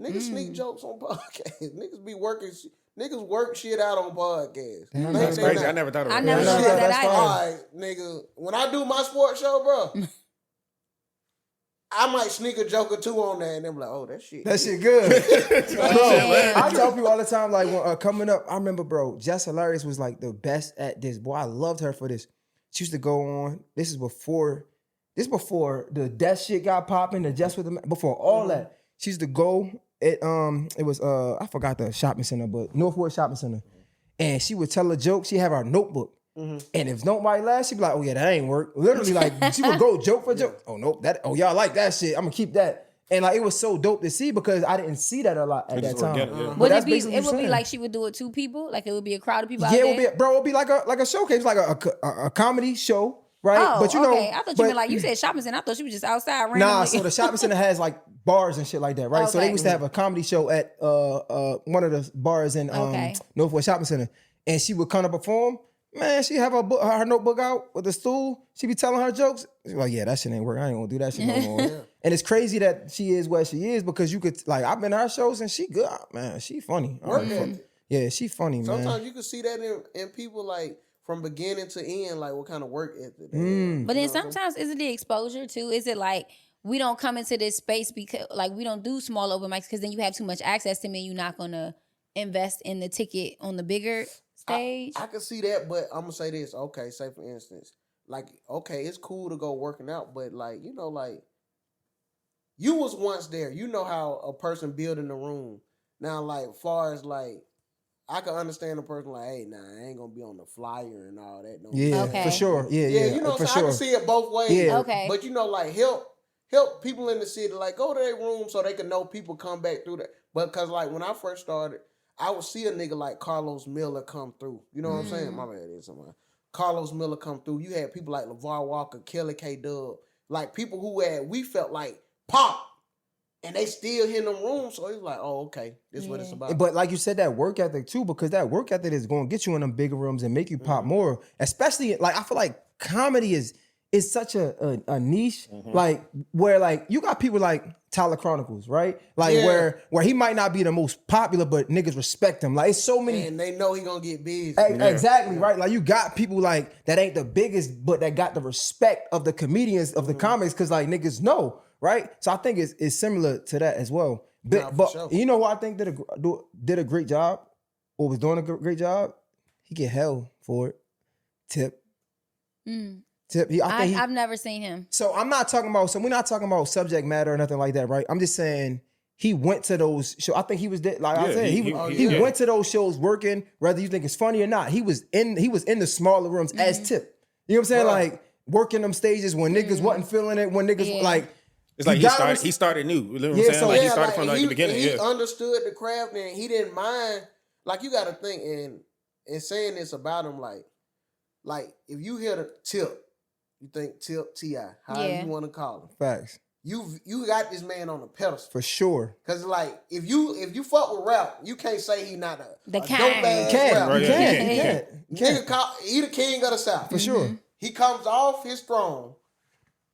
Niggas sneak jokes on podcasts. Niggas be working, niggas work shit out on podcasts. That's crazy. I never thought of that. I never thought of that either. All right, nigga, when I do my sports show, bro, I might sneak a joke or two on there, and them like, oh, that shit. That shit good. Bro, Damn. I tell people all the time, like, when, coming up, I remember, bro, Jess Hilarious was like the best at this. Boy, I loved her for this. She used to go on, this is before the death shit got popping, the Jess with the, before all that. She used to go, it was, I forgot the shopping center, but Northwood Shopping Center. And she would tell a joke, she'd have her notebook. And if nobody laughed, she'd be like, oh yeah, that ain't work. Literally, like, she would go joke for joke. Oh nope, y'all like that shit. I'm gonna keep that. And like, it was so dope to see because I didn't see that a lot at that time. Would it be? It would be like she would do it to people. Like it would be a crowd of people. Yeah, out it would be like a showcase, like a comedy show, right? Oh, but you know, okay. I thought you meant like you said shopping center. I thought she was just outside randomly. Nah, so the shopping center has like bars and shit like that, right? So they Okay. used to have a comedy show at one of the bars in Northwood Shopping Center, and she would come to perform. Man, she have her notebook out with a stool. She be telling her jokes. She's like, yeah, that shit ain't working. I ain't gonna do that shit no more. And it's crazy that she is where she is because you could, like, I've been to her shows and she good. Man, she funny. Yeah, she funny, man. Sometimes you can see that in people, like, from beginning to end, like, what kind of work ethic they have. But then sometimes is it the exposure too? Is it like we don't come into this space because like we don't do small open mics because then you have too much access to me and you're not gonna invest in the ticket on the bigger stage? I can see that, but I'm gonna say this. Okay, say for instance, like, okay, it's cool to go working out, but like, you know, like, you was once there. You know how a person build in the room. Now, like, far as like, I can understand a person like, hey, nah, I ain't gonna be on the flyer and all that. No Yeah, Okay. for sure. Yeah, you know, for so sure. I can see it both ways. Yeah. Okay. But you know, like, help people in the city, like, go to their room so they can know people come back through that. But because, like, when I first started, I would see a nigga like Carlos Miller come through. You know what I'm saying? My bad, it is somebody. Carlos Miller come through. You had people like LeVar Walker, Kelly K. Dub, like people who we felt like pop, and they still in the room. So it's like, oh, okay, this is what it's about. But like you said, that work ethic too, because that work ethic is going to get you in them bigger rooms and make you pop more. Especially, like, I feel like comedy is such a niche, like, where, like, you got people like Tyler Chronicles, right? Like, where he might not be the most popular, but niggas respect him. Like, it's so many. And they know he gonna get busy. Exactly, right? Like, you got people like that ain't the biggest, but that got the respect of the comedians of the comics, because like niggas know, right? So I think it's similar to that as well. But sure. you know who I think did a great job, or was doing a great job? He get hell for it. Tip. Tip. I've never seen him. So we're not talking about subject matter or nothing like that, right? I'm just saying he went to those shows. I think he was there, like I said, he went to those shows working, whether you think it's funny or not. He was in the smaller rooms as Tip. You know what I'm saying? Like, working them stages when niggas wasn't feeling it, when niggas like. It's like he started new. You know what I'm saying? So like he started from like the beginning. He understood the craft and he didn't mind. Like, you got to think, and saying this about him, like if you hear the Tip, you think Tip T.I., however you want to call him. Facts. You got this man on a pedestal. For sure. Cause like if you fuck with rap, you can't say he not a The dope kind. ass You rapper. can't. He the king of the South. For sure. He comes off his throne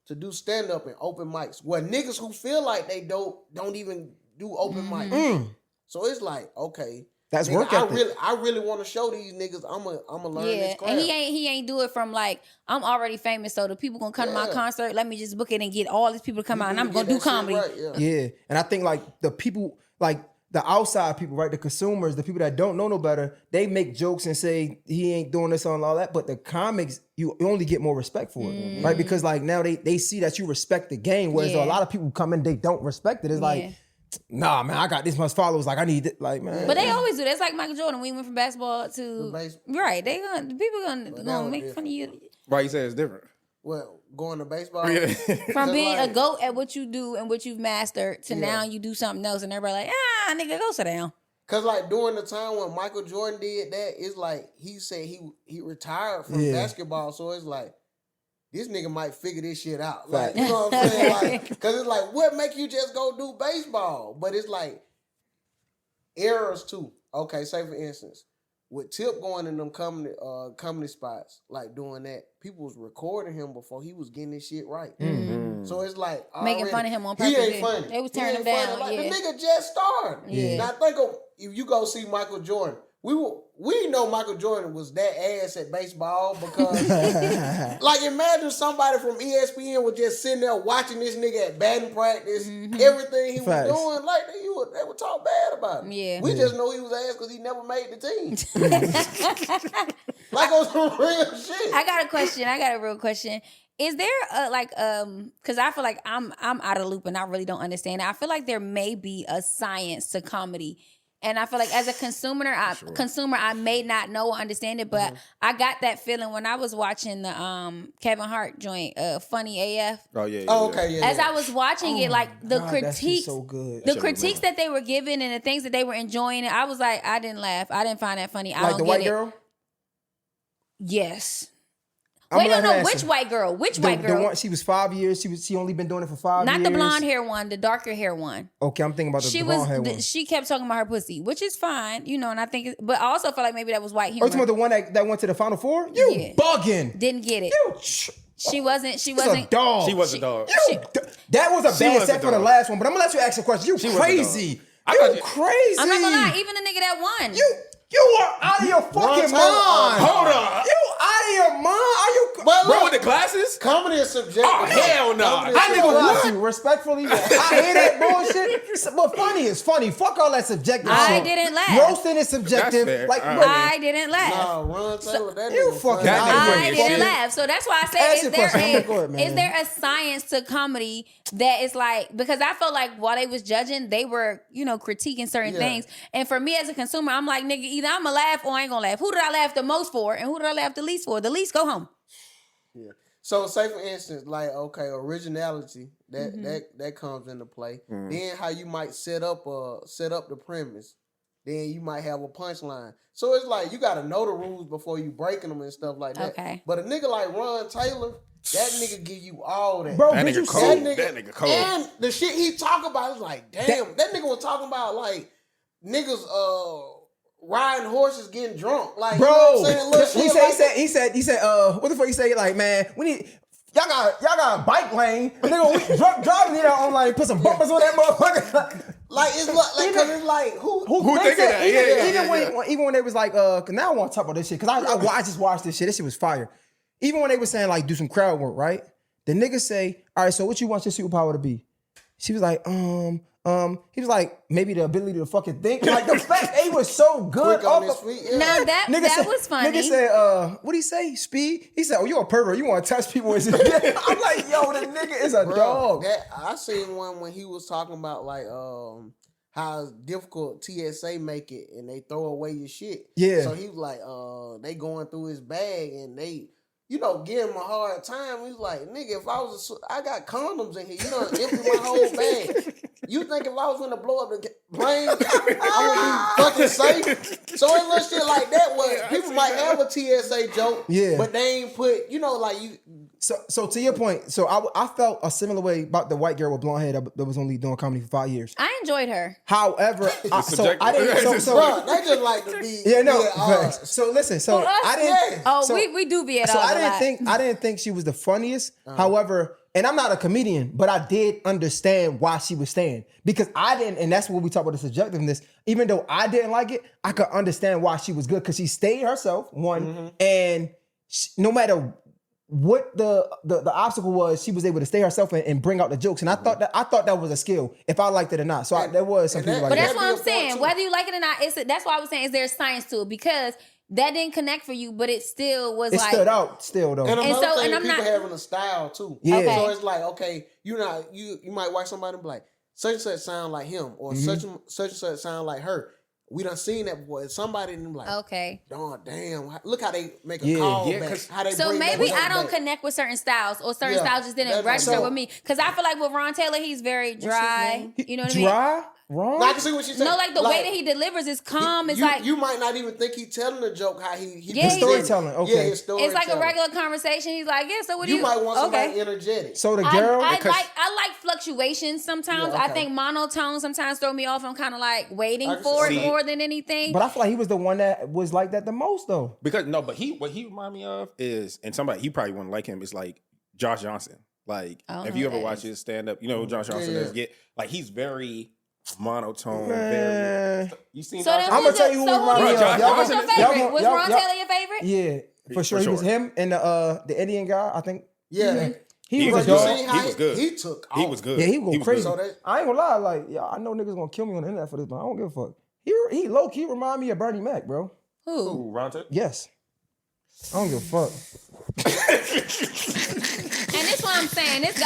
to do stand up and open mics, where niggas who feel like they dope don't even do open mics. So it's like, okay, that's nigga, work ethic. I really want to show these niggas I'ma learn this craft. And he ain't do it from like, I'm already famous, so the people gonna come to my concert, let me just book it and get all these people to come out and I'm gonna do comedy. Yeah. And I think like the people, like the outside people, right? The consumers, the people that don't know no better, they make jokes and say he ain't doing this and all that. But the comics, you only get more respect for it, right? Because like now they see that you respect the game, whereas a lot of people come in, they don't respect it. It's like, nah, man, I got this much followers. Like, I need it. Like, man. But they always do. That's like Michael Jordan. We went from basketball to right. People gonna make fun of you. Why you say it's different? Well, going to baseball. From being a GOAT at what you do and what you've mastered to now you do something else and everybody like, nigga, go sit down. Cause like during the time when Michael Jordan did that, it's like he said he retired from basketball, so it's like this nigga might figure this shit out. Like, you know what I'm saying? Like, cause it's like, what make you just go do baseball? But it's like errors too. Okay, say for instance, with Tip going in them comedy spots, like doing that, people was recording him before he was getting this shit right. So it's like making fun of him on purpose. He ain't funny. They was turning him down. Like, the nigga just started. Now think of if you go see Michael Jordan. We were we know Michael Jordan was that ass at baseball because, like, imagine somebody from ESPN was just sitting there watching this nigga at batting practice, everything he was doing, like, they would talk bad about him. Yeah. We just know he was ass because he never made the team. Like, on some real shit. I got a question. I got a real question. Is there because I feel like I'm out of the loop and I really don't understand it. I feel like there may be a science to comedy. And I feel like as a consumer, I may not know or understand it, but I got that feeling when I was watching the Kevin Hart joint, Funny AF. Oh yeah. Oh, okay, yeah. As I was watching it, like the critiques, so good. the critiques that they were giving and the things that they were enjoying, I was like, I didn't laugh. I didn't find that funny. I Like don't the get white it. girl? Yes. I'm Wait, no, gonna which answer. white girl? Which The white girl? one, she was 5 years. She only been doing it for 5 years. Not the blonde hair one, the darker hair one. Okay, I'm thinking about the She blonde hair one. she kept talking about her pussy, which is fine, you know, and I think, but I also feel like maybe that was white Oh, humor. you talking about the one that went to the Final Four? You Yeah. bugging. Didn't get it. You She wasn't. a dog. She was a dog. That was a She bad was set a for the dog. last one, but I'm gonna let you ask a question. You She was a crazy. dog. You crazy. I'm not gonna lie. Even the nigga that won. You are out of your fucking Taylor, mind. Hold on. You out of your mind. Are you? But Bro look, with the glasses? comedy is subjective. Oh, hell no. Comedy is I subjective. nigga lie to you respectfully. I hear that bullshit, but funny is funny. Fuck all that subjective I shit. didn't laugh. Roasting is subjective. That's fair. Like, All bro, I didn't laugh. Nah, Ron Taylor, that you nigga fucking That nigga I funny as didn't shit. laugh. So that's why I Ask said, your question. Go ahead, man. is there a science to comedy that is like, because I felt like while they was judging, they were, you know, critiquing certain things. And for me as a consumer, I'm like, nigga, either I'm gonna laugh or I ain't gonna laugh. Who did I laugh the most for and who did I laugh the least for? The least, go home. Yeah. So say for instance, like, okay, originality, that comes into play. Then how you might set up the premise. Then you might have a punchline. So it's like you gotta know the rules before you breaking them and stuff like that. Okay. But a nigga like Ron Taylor, that nigga give you all that. Bro, That did you nigga see? cold. That That nigga cold. And the shit he talk about is like, damn, that nigga was talking about like niggas riding horses getting drunk. Like, Bro, you know what I'm saying? Little he shit said, like that. he said, what the fuck he say? Like, man, we need, y'all got a bike lane. Nigga, we driving here on like, put some bumpers on that motherfucker. Like, it's like, cause it's like, who Who thinking said, that? Even when they was like, cause now I want to talk about this shit, cause I just watched this shit. This shit was fire. Even when they was saying like, do some crowd work, right? The nigga say, all right, so what you want your superpower to be? She was like, he was like, maybe the ability to fucking think. Like the fact he was so good quick on off his of, feet? Yeah. Now that was funny. Nigga said, what did he say? Speed? He said, oh, you a pervert. You want to touch people. I'm like, yo, the nigga is a Bro, dog. I seen one when he was talking about like how difficult TSA make it and they throw away your shit. Yeah. So he was like, they going through his bag and they, you know, give him a hard time. He was like, nigga, if I got condoms in here, you know, empty my whole bag. You think if I was gonna blow up the plane, I would be fucking safe? So it's little shit like that where people might have a TSA joke, Yeah. but they ain't put, you know, like you. So to your point, so I felt a similar way about the white girl with blonde hair that was only doing comedy for 5 years. I enjoyed her. However, I didn't. Bro, they just like to be. Yeah, no. be at odds. Facts. So listen, so For us, I didn't. Oh, so, we do be at So odds I a lot. I didn't think she was the funniest. However, and I'm not a comedian, but I did understand why she was staying because I didn't, and that's what we talk about the subjectiveness. Even though I didn't like it, I could understand why she was good because she stayed herself. And no matter what the obstacle was, she was able to stay herself and bring out the jokes. And I thought that was a skill, if I liked it or not. So there was some people like But that. that's what I'm That'd be a point saying. too. Whether you like it or not, that's why I was saying, is there science to it? Because that didn't connect for you, but it still was It like stood out still though. And another so- thing, and I'm people not- having a style too. Yeah. Okay. So it's like, okay, you might watch somebody and be like, such and such sound like him, or such and such sound like her. We done seen that before. Somebody and like, okay. oh damn, look how they make a Yeah. call Yeah, back. 'cause- How they So bring maybe that I don't back. connect with certain styles, or certain Yeah, styles just didn't that's register so- with me. Because I feel like with Ron Taylor, he's very dry. You know what I mean? Dry? Wrong? No, I can see what she's saying. No, like the way that he delivers is calm. It's like you might not even think he telling a joke. How he Yeah, presents he it. Storytelling, okay. Yeah, his storytelling. it's like a regular conversation. He's like, yeah. So what do You you? might want somebody okay. energetic. So the girl, I like fluctuations sometimes. Yeah, I okay. think monotone sometimes throw me off. I'm kind of like waiting I can for see it it. more than anything. but I feel like he was the one that was like that the most though. Because no, but what he remind me of is, and somebody he probably wouldn't like him, is like Josh Johnson. Like I don't if know you who ever that watch is. his stand up, you know who Josh Johnson Yeah. is. Like he's very monotone. Man. You seen? So then I'm gonna tell you who so was who's my your favorite? Was Ron Taylor your favorite? Yeah, for sure. He was him and the Indian guy. I think. Yeah. He was a You dog. seen how He was good. He took off. He was good. Yeah, he was crazy. So that- I ain't gonna lie, like, yeah, I know niggas gonna kill me on the internet for this, but I don't give a fuck. He low key remind me of Bernie Mac, bro. Who? Ooh, Ron Taylor? Yes. I don't give a fuck. And this what I'm saying. It's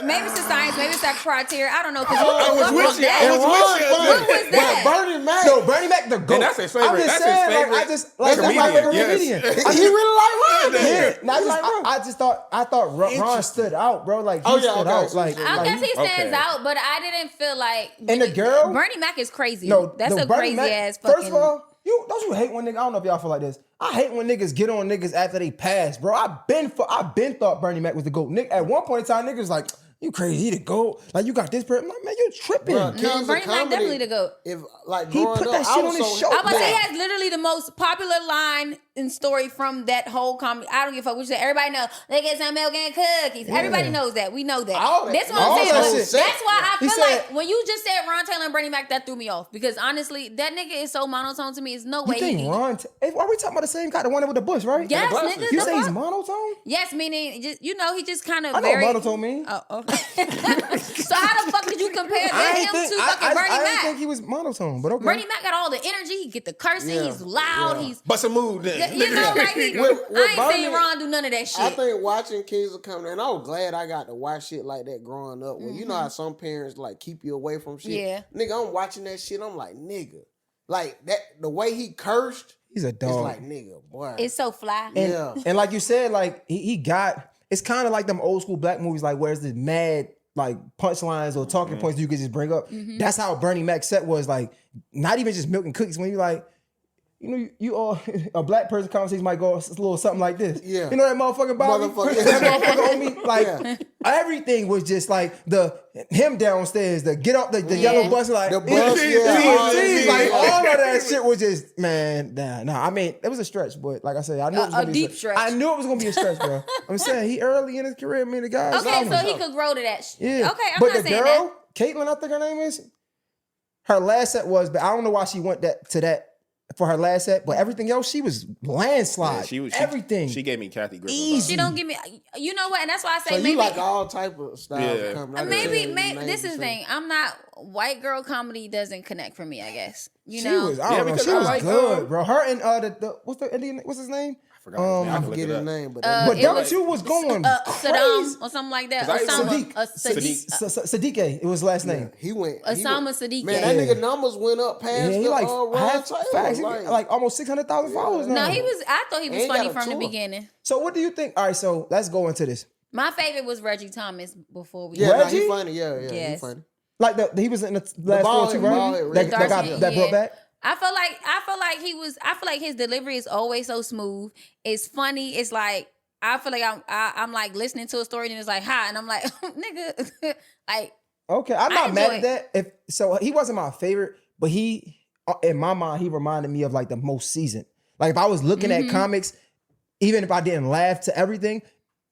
maybe it's the science, maybe it's that criteria. I don't know. Cause I was with you. I was with you. What was that? Bernie Mac. No, Bernie Mac the GOAT. And that's his favorite. I'm just That's saying, his favorite. like, I just like comedian. that's my favorite Yes. comedian. He really like Ron. Yeah, I just thought Ron stood out, bro. Like he stood out. Like, I guess he stands Okay. out, but I didn't feel like. And the girl? Bernie Mac is crazy. No, that's no, a Bernie crazy Mac, ass fucking. First of all, don't you hate when niggas? I don't know if y'all feel like this. I hate when niggas get on niggas after they pass, bro. I been thought Bernie Mac was the GOAT. Nick, at one point in time, niggas was like, you crazy, he the GOAT. Like, you got this person. I'm like, man, you tripping. Bruh, No, Kings of Bernie Mac Comedy, definitely the GOAT. If like He growing put up, that shit I was on his so show. I was about to say he Yeah. has literally the most popular line and story from that whole comedy. I don't give a fuck. Which is everybody know. They get some milk and cookies. Everybody knows that. We know that. All that- That's what all I'm saying. that But shit. that's why I He feel said- like when you just said Ron Taylor and Bernie Mac, that threw me off. Because honestly, that nigga is so monotone to me. It's no You way. think Ron? Are we talking about the same guy, the one with the bush, right? Yes, glasses. nigga. You the say he's fuck? monotone? Yes, meaning just he just kind of I know very. what monotone mean. Oh, okay. So how the fuck did you compare him to fucking Bernie I didn't Mac? think he was monotone, but okay. Bernie Mac got all the energy. He get the cursing. Yeah. He's loud. Yeah. He's Bust a move then. you know like he, With I ain't Bernie, seen Ron do none of that shit. I think watching Kings of Comedy, and I was glad I got to watch shit like that growing up. When you know how some parents like keep you away from shit. Yeah. Nigga, I'm watching that shit. I'm like, nigga, like that. The way he cursed, He's a it's dog. like, nigga, boy. It's so fly. And, Yeah. and like you said, like he got. It's kind of like them old school black movies, like where it's this mad like punchlines or talking points you could just bring up. That's how Bernie Mac's set was, like not even just milk and cookies. When you like, you know, you all a black person conversation might go a little something like this. Yeah. You know that motherfucking Bobby? Motherfucker. That motherfucker on me. Like Yeah. everything was just like him downstairs, the get up the yellow bus, like The bus, like yeah. all of that shit was just nah. I mean, it was a stretch, but like I said, I knew it was A gonna be deep stretch. I knew it was gonna be a stretch, bro. I'm saying he early in his career, I mean the guy. Okay, so he could grow to that shit. Yeah. Okay, I'm but not the saying girl, Caitlyn, I think her name is. Her last set was, but I don't know why she went to that for her last set. But everything else, she was landslide. She was everything. She gave me Kathy Griffin Easy. vibes. She don't give me. You know what? And that's why I say So maybe. you like all type of styles Yeah. of comedy. I can Maybe tell you this names is the and thing. I'm not white girl comedy doesn't connect for me. I guess you She know. was, I don't know, because she I was like, good, bro. Her and the what's the Indian? What's his name? I forgot his name. I I can look forget it his up. name, but But It them was, two was going Saddam crazy. or something like that. 'Cause I used to- Osama. Sadiq, it was his last name. he went. Osama Sadiq. Man, that Yeah. nigga numbers went up past Yeah, he the like Ron half Taylor. facts. He like almost 600,000 followers now. No, he was. I thought he was Ain't funny got a from the tour. beginning. So what do you think? All right, so let's go into this. My favorite was Reggie Thomas before we. Yeah, nah, Reggie? he funny. Yeah, he Yes. funny. Like he was in the last bald 4 too, head, right? bald head, That Reggie. got Dark-skinned, that brought yeah. back. I feel like he was. I feel like his delivery is always so smooth. It's funny. It's like I feel like I'm like listening to a story and it's like hi, and I'm like nigga, like Okay, I'm I not mad enjoy at that. He wasn't my favorite, but he, in my mind, he reminded me of like the most seasoned. Like if I was looking Mm-hmm. at comics, even if I didn't laugh to everything,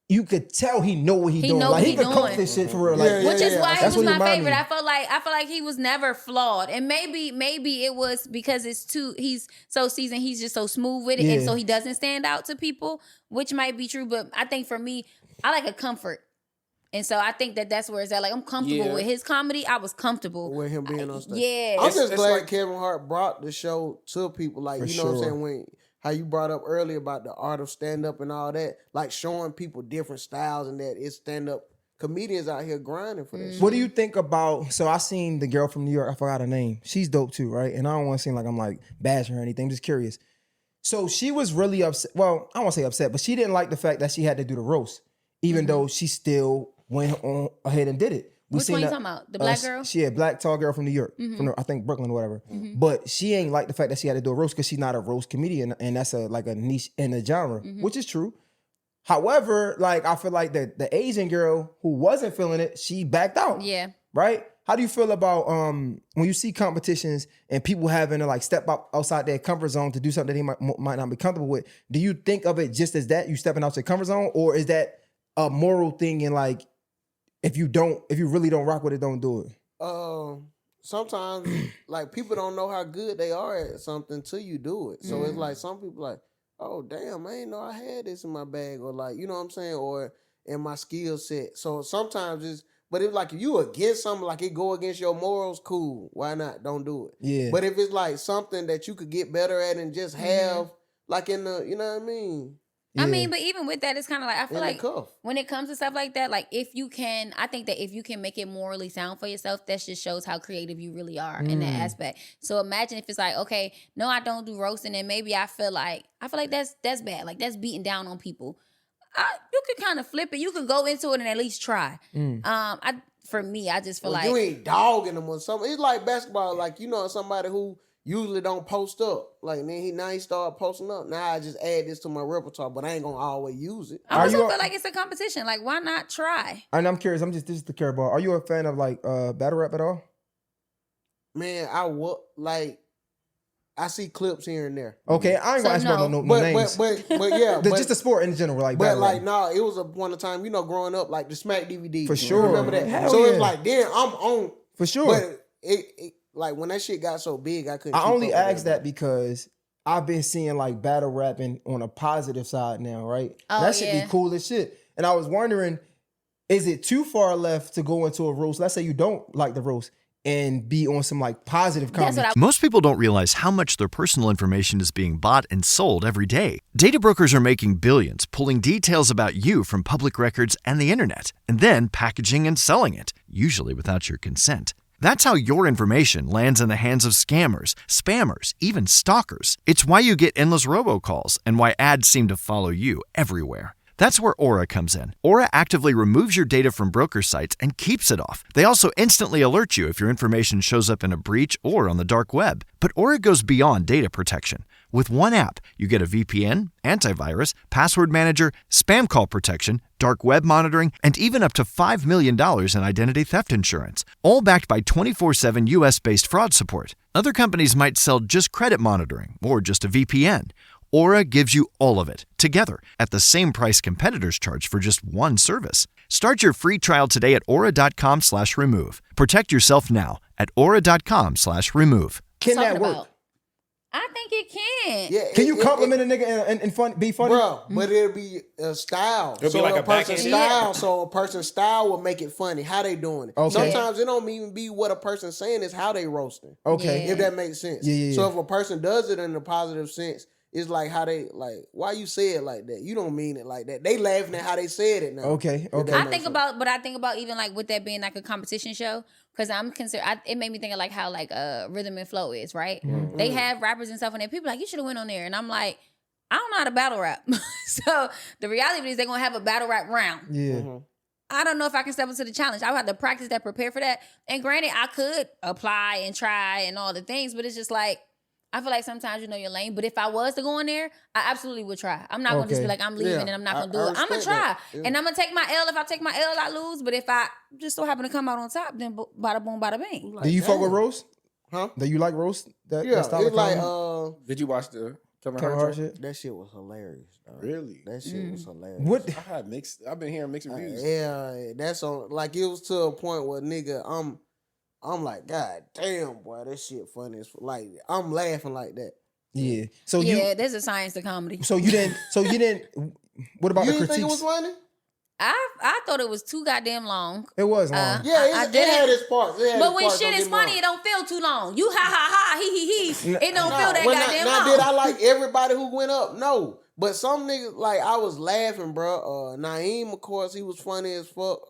you could tell he know what he doing. know Like what he he could coach doing. this shit for real. Yeah, Like, yeah, which is why That's he was what he my reminded favorite. me. I feel like he was never flawed, and maybe it was because he's so seasoned. He's just so smooth with it, and Yeah. so he doesn't stand out to people, which might be true. But I think for me, I like a comfort. And so I think that's where it's at. Like I'm comfortable Yeah. with his comedy. I was comfortable With him being on stage. Yeah. I'm It's- just it's glad like- Kevin Hart brought the show to people. Like, For you know what I'm sure. saying? When how you brought up earlier about the art of stand-up and all that, like showing people different styles and that it's stand-up comedians out here grinding for that shit. what do you think about? So I seen the girl from New York. I forgot her name. She's dope too, right? And I don't want to seem like I'm like bashing her or anything. I'm just curious. So she was really upset. Well, I don't want to say upset, but she didn't like the fact that she had to do the roast, even though she still went on ahead and did it. We Which seen one you that- talking about? The black girl? She a black tall girl from New York, from I think Brooklyn or whatever. But she ain't like the fact that she had to do a roast because she's not a roast comedian, and that's like a niche in the genre, which is true. However, like I feel like the Asian girl who wasn't feeling it, she backed out. Yeah. Right? How do you feel about when you see competitions and people having to like step up outside their comfort zone to do something that they might not be comfortable with? Do you think of it just as that, you stepping out your comfort zone, or is that a moral thing and like if you really don't rock with it, don't do it? sometimes like people don't know how good they are at something till you do it. So it's like some people like, oh damn, I ain't know I had this in my bag, or like, you know what I'm saying, or in my skill set. So sometimes it's, but if like if you against something, like it go against your morals, cool. Why not? Don't do it. Yeah. But if it's like something that you could get better at and just have, like in the, you know what I mean? I mean, but even with that, it's kind of like, I feel like cuff. when it comes to stuff like that, like if you can, I think that if you can make it morally sound for yourself, that just shows how creative you really are in that aspect. So imagine if it's like, okay, no, I don't do roasting, and maybe I feel like that's bad, like that's beating down on people. You could kind of flip it. You could go into it and at least try. For me, I just feel like you ain't dogging them or something. It's like basketball, like you know somebody who usually don't post up. Like then he start posting up. Now I just add this to my repertoire, but I ain't gonna always use it. I also feel like it's a competition. Like, why not try? And I'm curious. This is the care ball. Are you a fan of like battle rap at all? Man, I see clips here and there. Okay, I ain't gonna ask about no names. But yeah, just the sport in general, like. But like, nah, it was a point of time, you know, growing up, like the Smack DVD. For sure, remember that? Hell so yeah. it's like, then I'm on. For sure. But it like when that shit got so big, I couldn't. I only asked that because I've been seeing like battle rapping on a positive side now, right? Oh, that should be cool as shit. And I was wondering, is it too far left to go into a roast? Let's say you don't like the roast and be on some like positive comedy. Most people don't realize how much their personal information is being bought and sold every day. Data brokers are making billions, pulling details about you from public records and the internet, and then packaging and selling it, usually without your consent. That's how your information lands in the hands of scammers, spammers, even stalkers. It's why you get endless robocalls and why ads seem to follow you everywhere. That's where Aura comes in. Aura actively removes your data from broker sites and keeps it off. They also instantly alert you if your information shows up in a breach or on the dark web. But Aura goes beyond data protection. With one app, you get a VPN, antivirus, password manager, spam call protection, dark web monitoring, and even up to $5 million in identity theft insurance, all backed by 24/7 US-based fraud support. Other companies might sell just credit monitoring or just a VPN. Aura gives you all of it, together, at the same price competitors charge for just one service. Start your free trial today at aura.com/remove. Protect yourself now at aura.com/remove. Can that work? I think it can. Yeah, Can you compliment a nigga and fun, be funny? Bro, but it'll be a style. It'll be like a person's backhand. style. So a person's style will make it funny. How they doing it? Okay. Sometimes it don't even be what a person's saying, is how they roasting. Okay. If that makes sense. Yeah. So if a person does it in a positive sense, it's like how they like, why you say it like that? You don't mean it like that. They laughing at how they said it now. Okay. I think about even like with that being like a competition show, because I'm considered. It made me think of like how like Rhythm and Flow is, right? Mm-hmm. They have rappers and stuff, and people like, you should have went on there, and I'm like, I don't know how to battle rap. So the reality is they're gonna have a battle rap round. Yeah. Mm-hmm. I don't know if I can step into the challenge. I would have to practice that, prepare for that. And granted, I could apply and try and all the things, but it's just like, I feel like sometimes you know your lane. But if I was to go in there, I absolutely would try. I'm not gonna just be like, I'm leaving and I'm not gonna do it. I'm gonna try. And I'm gonna take my L. If I take my L, I lose. But if I just so happen to come out on top, then bada boom, bada bing. Like, do you fuck with roast? Huh? Do you like roast? That style it's of like comedy? Did you watch the Kevin Kevin Hart Hart show? shit? that shit was hilarious. Dog. Really? That shit was hilarious. What? I've been hearing mixed reviews. Yeah, that's on. Like it was to a point where nigga, I'm like, God damn, boy, that shit funny as like I'm laughing like that. Yeah. So there's a science to comedy. So you didn't. What about You the didn't critiques? think it was funny? I thought it was too goddamn long. It was long. Yeah, it had its parts. But when shit is funny, it don't feel too long. You ha ha ha, he. It don't feel that goddamn long. Did I like everybody who went up? No. But some niggas, like, I was laughing, bro. Naeem, of course, he was funny as fuck.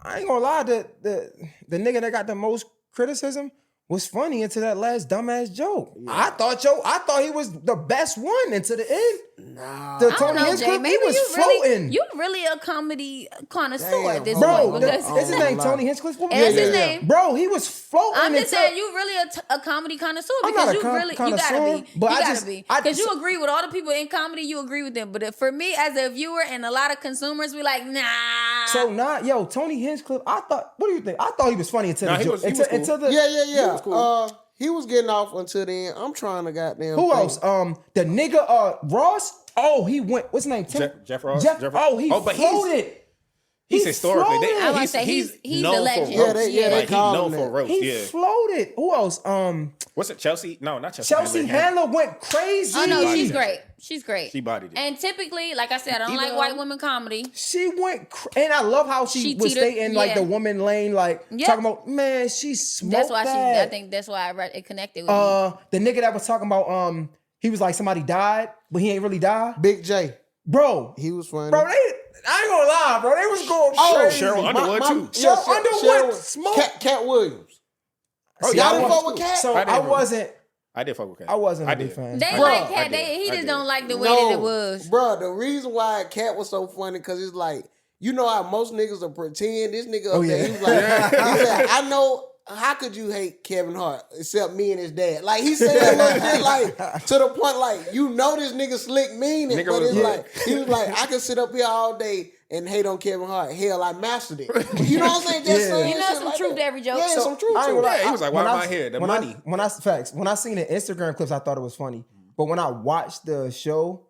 I ain't gonna lie, the nigga that got the most criticism was funny until that last dumbass joke. Yeah. I thought he was the best one until the end. Nah. The Tony Hinchcliffe, he was floating. You really a comedy connoisseur at this bro, point. Is his name Tony Hinchcliffe? That's his name. Bro, he was floating. I'm just saying, you really a comedy connoisseur I'm because not you really you gotta be. But you gotta be because you agree with all the people in comedy. You agree with them, but for me as a viewer and a lot of consumers, we like nah. So Tony Hinchcliffe. I thought. What do you think? I thought he was funny until the joke. Until the yeah. Cool. He was getting off until then. I'm trying to goddamn. Who else? The nigga Ross. Oh, he went. What's his name? Jeff Ross. Jeff. Oh, he floated. He's historically. floated. I was gonna say, he's known the legend. for roast. Yeah, they Like, he's call known him for that. roast. He Yeah. floated. Who else? What's it? Chelsea? No, not Chelsea. Chelsea Handler went crazy. Oh no, she's Bodied it. great. She's great. She bodied it. And typically, like I said, I don't Even, like white women comedy. She went, and I love how she was teetered- staying like yeah. the woman lane, like Yeah. talking about, man, she smoked That's why that. I think that's why it connected with me. The nigga that was talking about, he was like somebody died, but he ain't really died. Big J. Bro, He was funny. I ain't gonna lie, bro. They was going crazy. Cheryl Underwood too. Cheryl Underwood was- smoked. Cat Williams. See, y'all I didn't wasn't- fuck with Cat? So I didn't I really. wasn't. I did fuck with Cat. I wasn't a I big did. fan. They I like did. Cat. I did. He I just did. don't like the way that it was. Bro, the reason why Cat was so funny because it's like, you know how most niggas will pretend. This nigga up there, he was like, he said, I know, how could you hate Kevin Hart except me and his dad? Like, he said that little shit, like, to the point, like, you know this nigga slick mean it, Nigga but was it's like- like, he was like, I could sit up here all day and hate on Kevin Hart. Hell, I mastered it. You know what I'm saying? Just Yeah. saying You know shit some like truth that. to every joke. Yeah, So, some truth I ain't to gonna it. lie, Yeah, he was like, why when am I- I here? The when money. When I seen the Instagram clips, I thought it was funny. But when I watched the show,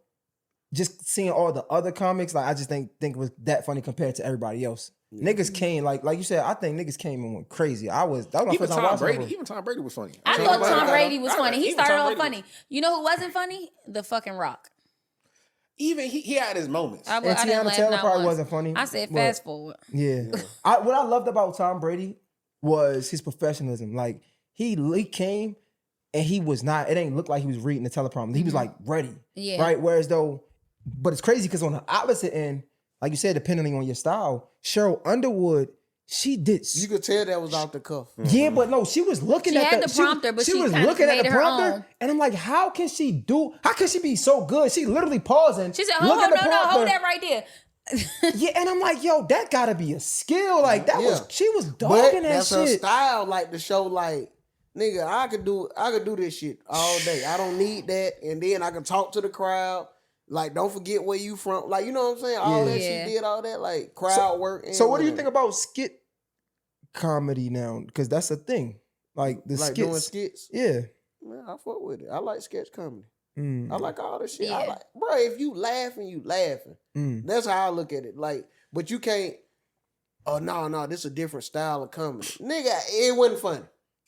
just seeing all the other comics, like I just think it was that funny compared to everybody else. Niggas came like you said. I think niggas came and went crazy. That was my Even first time Tom watching Brady. it. Even Tom Brady was funny. I Ain't thought nobody Tom got Brady him. was I funny. like- He even started Tom off Brady funny. You know who wasn't funny? The fucking Rock. Even he had his moments. I And didn't Tiana laugh Taylor not probably once. wasn't funny. I said but- fast forward. Yeah. What I loved about Tom Brady was his professionalism. Like he came and he was not, it ain't look like he was reading the teleprompter. He was like ready. Yeah. Right? Whereas though, but it's crazy because on the opposite end, like you said, depending on your style, Cheryl Underwood, she did. You could tell that was off the cuff. Yeah, but no, she was looking She at had the prompter, but she was kinda looking at made the it her prompter, own. and I'm like, how can she be so good? She literally pausing. She said, look hold at the no, prompter. hold that right there. Yeah, and I'm like, yo, that gotta be a skill. Like that Yeah. was she was But dogging that that's her shit. style, like to show, like, nigga, I could do this shit all day. I don't need that, and then I can talk to the crowd. Like, don't forget where you from. Like, you know what I'm saying? All that Yeah. she did, all that, like crowd work. And So what do you think about skit comedy now? Because that's a thing. Like the like skits. doing skits? Yeah. Man, I fuck with it. I like sketch comedy. Mm. I like all the shit. I Yeah. like, bro. If you laughing, you laughing. Mm. That's how I look at it. Like, but you can't. Oh no, this is a different style of comedy, nigga. It wasn't funny.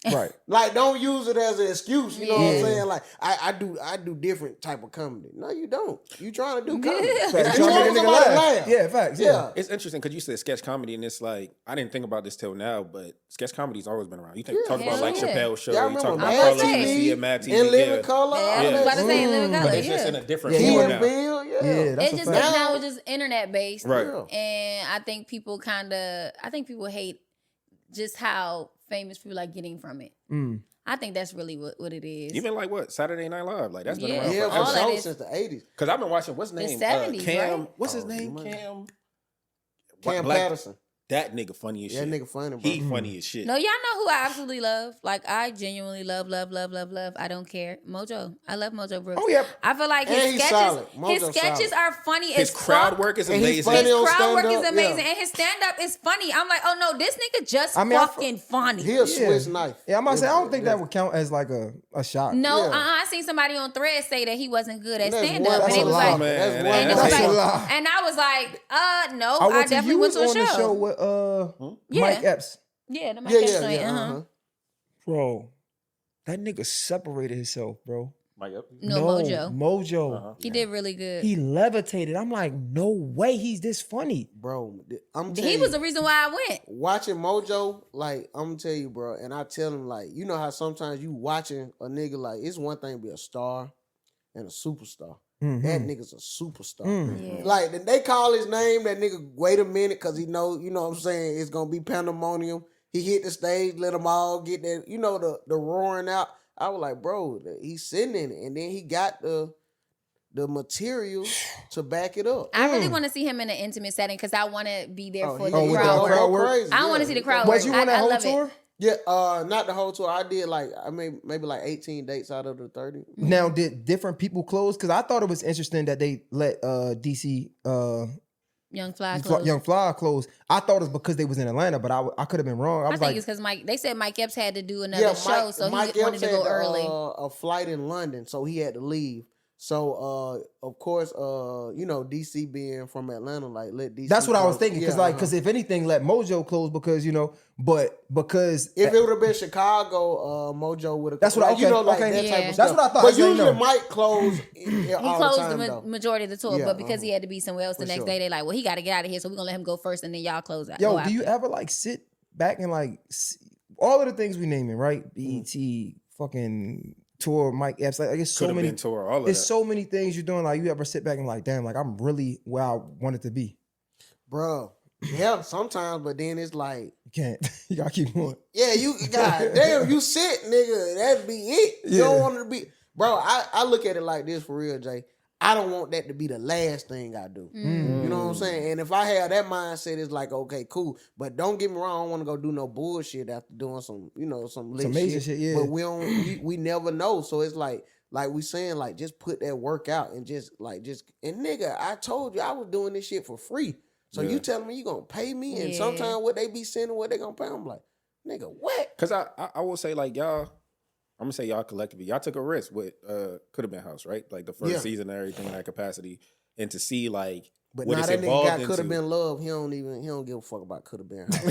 Right. Like, don't use it as an excuse. You know what I'm Yeah. saying? Like, I do different type of comedy. No, you don't. You trying to do comedy. Yeah. Facts. You Trying to want make a nigga somebody to laugh. laugh. Yeah, facts. Yeah. Yeah. It's interesting because you said sketch comedy, and it's like I didn't think about this till now, but sketch comedy's always been around. You think talk about like Yeah. Chappelle's show, Y'all you talk remember about Mad Carlos TV Mencia and Mad TV, and Living yeah. Color? Yeah, all I was that about to shit. say Living Color. But it's just in Yeah. a different Yeah, Key he format and now. Bill, yeah. Yeah, that's It's a just fact. now it's just internet based. Right. Yeah. And I think people people hate just how famous people are getting from it. Mm. I think that's really what it is. Even like what Saturday Night Live, like that's been Yeah. around Yeah, all for that sure is- since the 80s. Because I've been watching what's his The name, 70s, Cam. right? What's his Oh, name? man. Cam. Cam Black- Patterson. That nigga funny as That shit. nigga funny, bro. He funny as shit. No, y'all know who I absolutely love. Like I genuinely love. I don't care. Mojo. I love Mojo Brooks. Oh, yeah. I feel like And his he's sketches. solid. His Mojo's sketches solid. are funny His as crowd fuck. work is And he's amazing. funny His on crowd work is stand-up, amazing, yeah. and his stand up is funny. I'm like, oh no, this nigga just I mean, fucking funny. He a Swiss knife. Yeah, I'm about to say I don't think that would count as like a shot. No, Yeah. I seen somebody on Thread say that he wasn't good at That's stand one- up, and that's he a was lie. like, Man, and it that's was a like, lie. and I was like, no, I I went to definitely you went was to a on the show show. with Yeah. Mike Epps. Yeah, the Mike Yeah, Epps yeah, joint, yeah. uh-huh. Bro, that nigga separated himself, bro. Mike Epps. No, Mojo. Mojo. He did really good. He levitated. I'm like, no way he's this funny. Bro, I'm telling He you, was the reason why I went. watching Mojo, like, I'm gonna tell you, bro, and I tell him, like, you know how sometimes you watching a nigga, like, it's one thing to be a star and a superstar. That nigga's a superstar. Yeah. Like, they call his name, that nigga, wait a minute, because he know, you know what I'm saying, it's gonna be pandemonium. He hit the stage, let them all get that, you know, the roaring out. I was like, bro, he's sitting in it. And then he got the material to back it up. I really want to see him in an intimate setting because I want to be there for he the with crowd the work. crowd work? crazy. I want to see the crowd Was work. you on that I whole love tour? it. Yeah, not the whole tour. I did like maybe like 18 dates out of the 30. Now, did different people close? Because I thought it was interesting that they let DC Young Fly close. Young Fly close. I thought it was because they was in Atlanta, but I could have been wrong. I I was think like, it's because they said Mike Epps had to do another show, so he wanted Epps to go had, early. A flight in London, so he had to leave. So, of course, DC being from Atlanta, like let DC. That's what I was close. thinking, because because if anything, let Mojo close, because because if it would have been Chicago, Mojo would have. That's what that type of stuff. That's what I thought. But usually Mike close. He closed the majority of the tour, but because he had to be somewhere else the next day, they like, well, he got to get out of here, so we're gonna let him go first, and then y'all close out. Yo, do you ever like sit back and like all of the things we naming, right? BET, fucking tour, Mike Epps, like it's so many tour, all of it's that. so many things you're doing. Like you ever sit back and like, damn, like I'm really where I wanted to be, bro. Yeah, sometimes, but then it's like you can't. You gotta keep going. Yeah, you damn, you sit, nigga. That'd be it. You don't want it to be, bro. I look at it like this for real, Jay. I don't want that to be the last thing I do. You know what I'm saying? And if I have that mindset, it's like, okay, cool. But don't get me wrong, I don't want to go do no bullshit after doing some lit major shit, yeah. But we never know. So it's like we saying, like, just put that work out and and nigga, I told you I was doing this shit for free. So you telling me you gonna pay me? And sometimes what they be sending, what they gonna pay, I'm like, nigga, what? Because I will say, like, y'all, I'm gonna say y'all collectively, y'all took a risk with Could Have Been House, right? Like the first season and everything in that capacity, and to see like but what now it's that nigga evolved got into. Could Have Been Love. He don't give a fuck about Could Have Been House.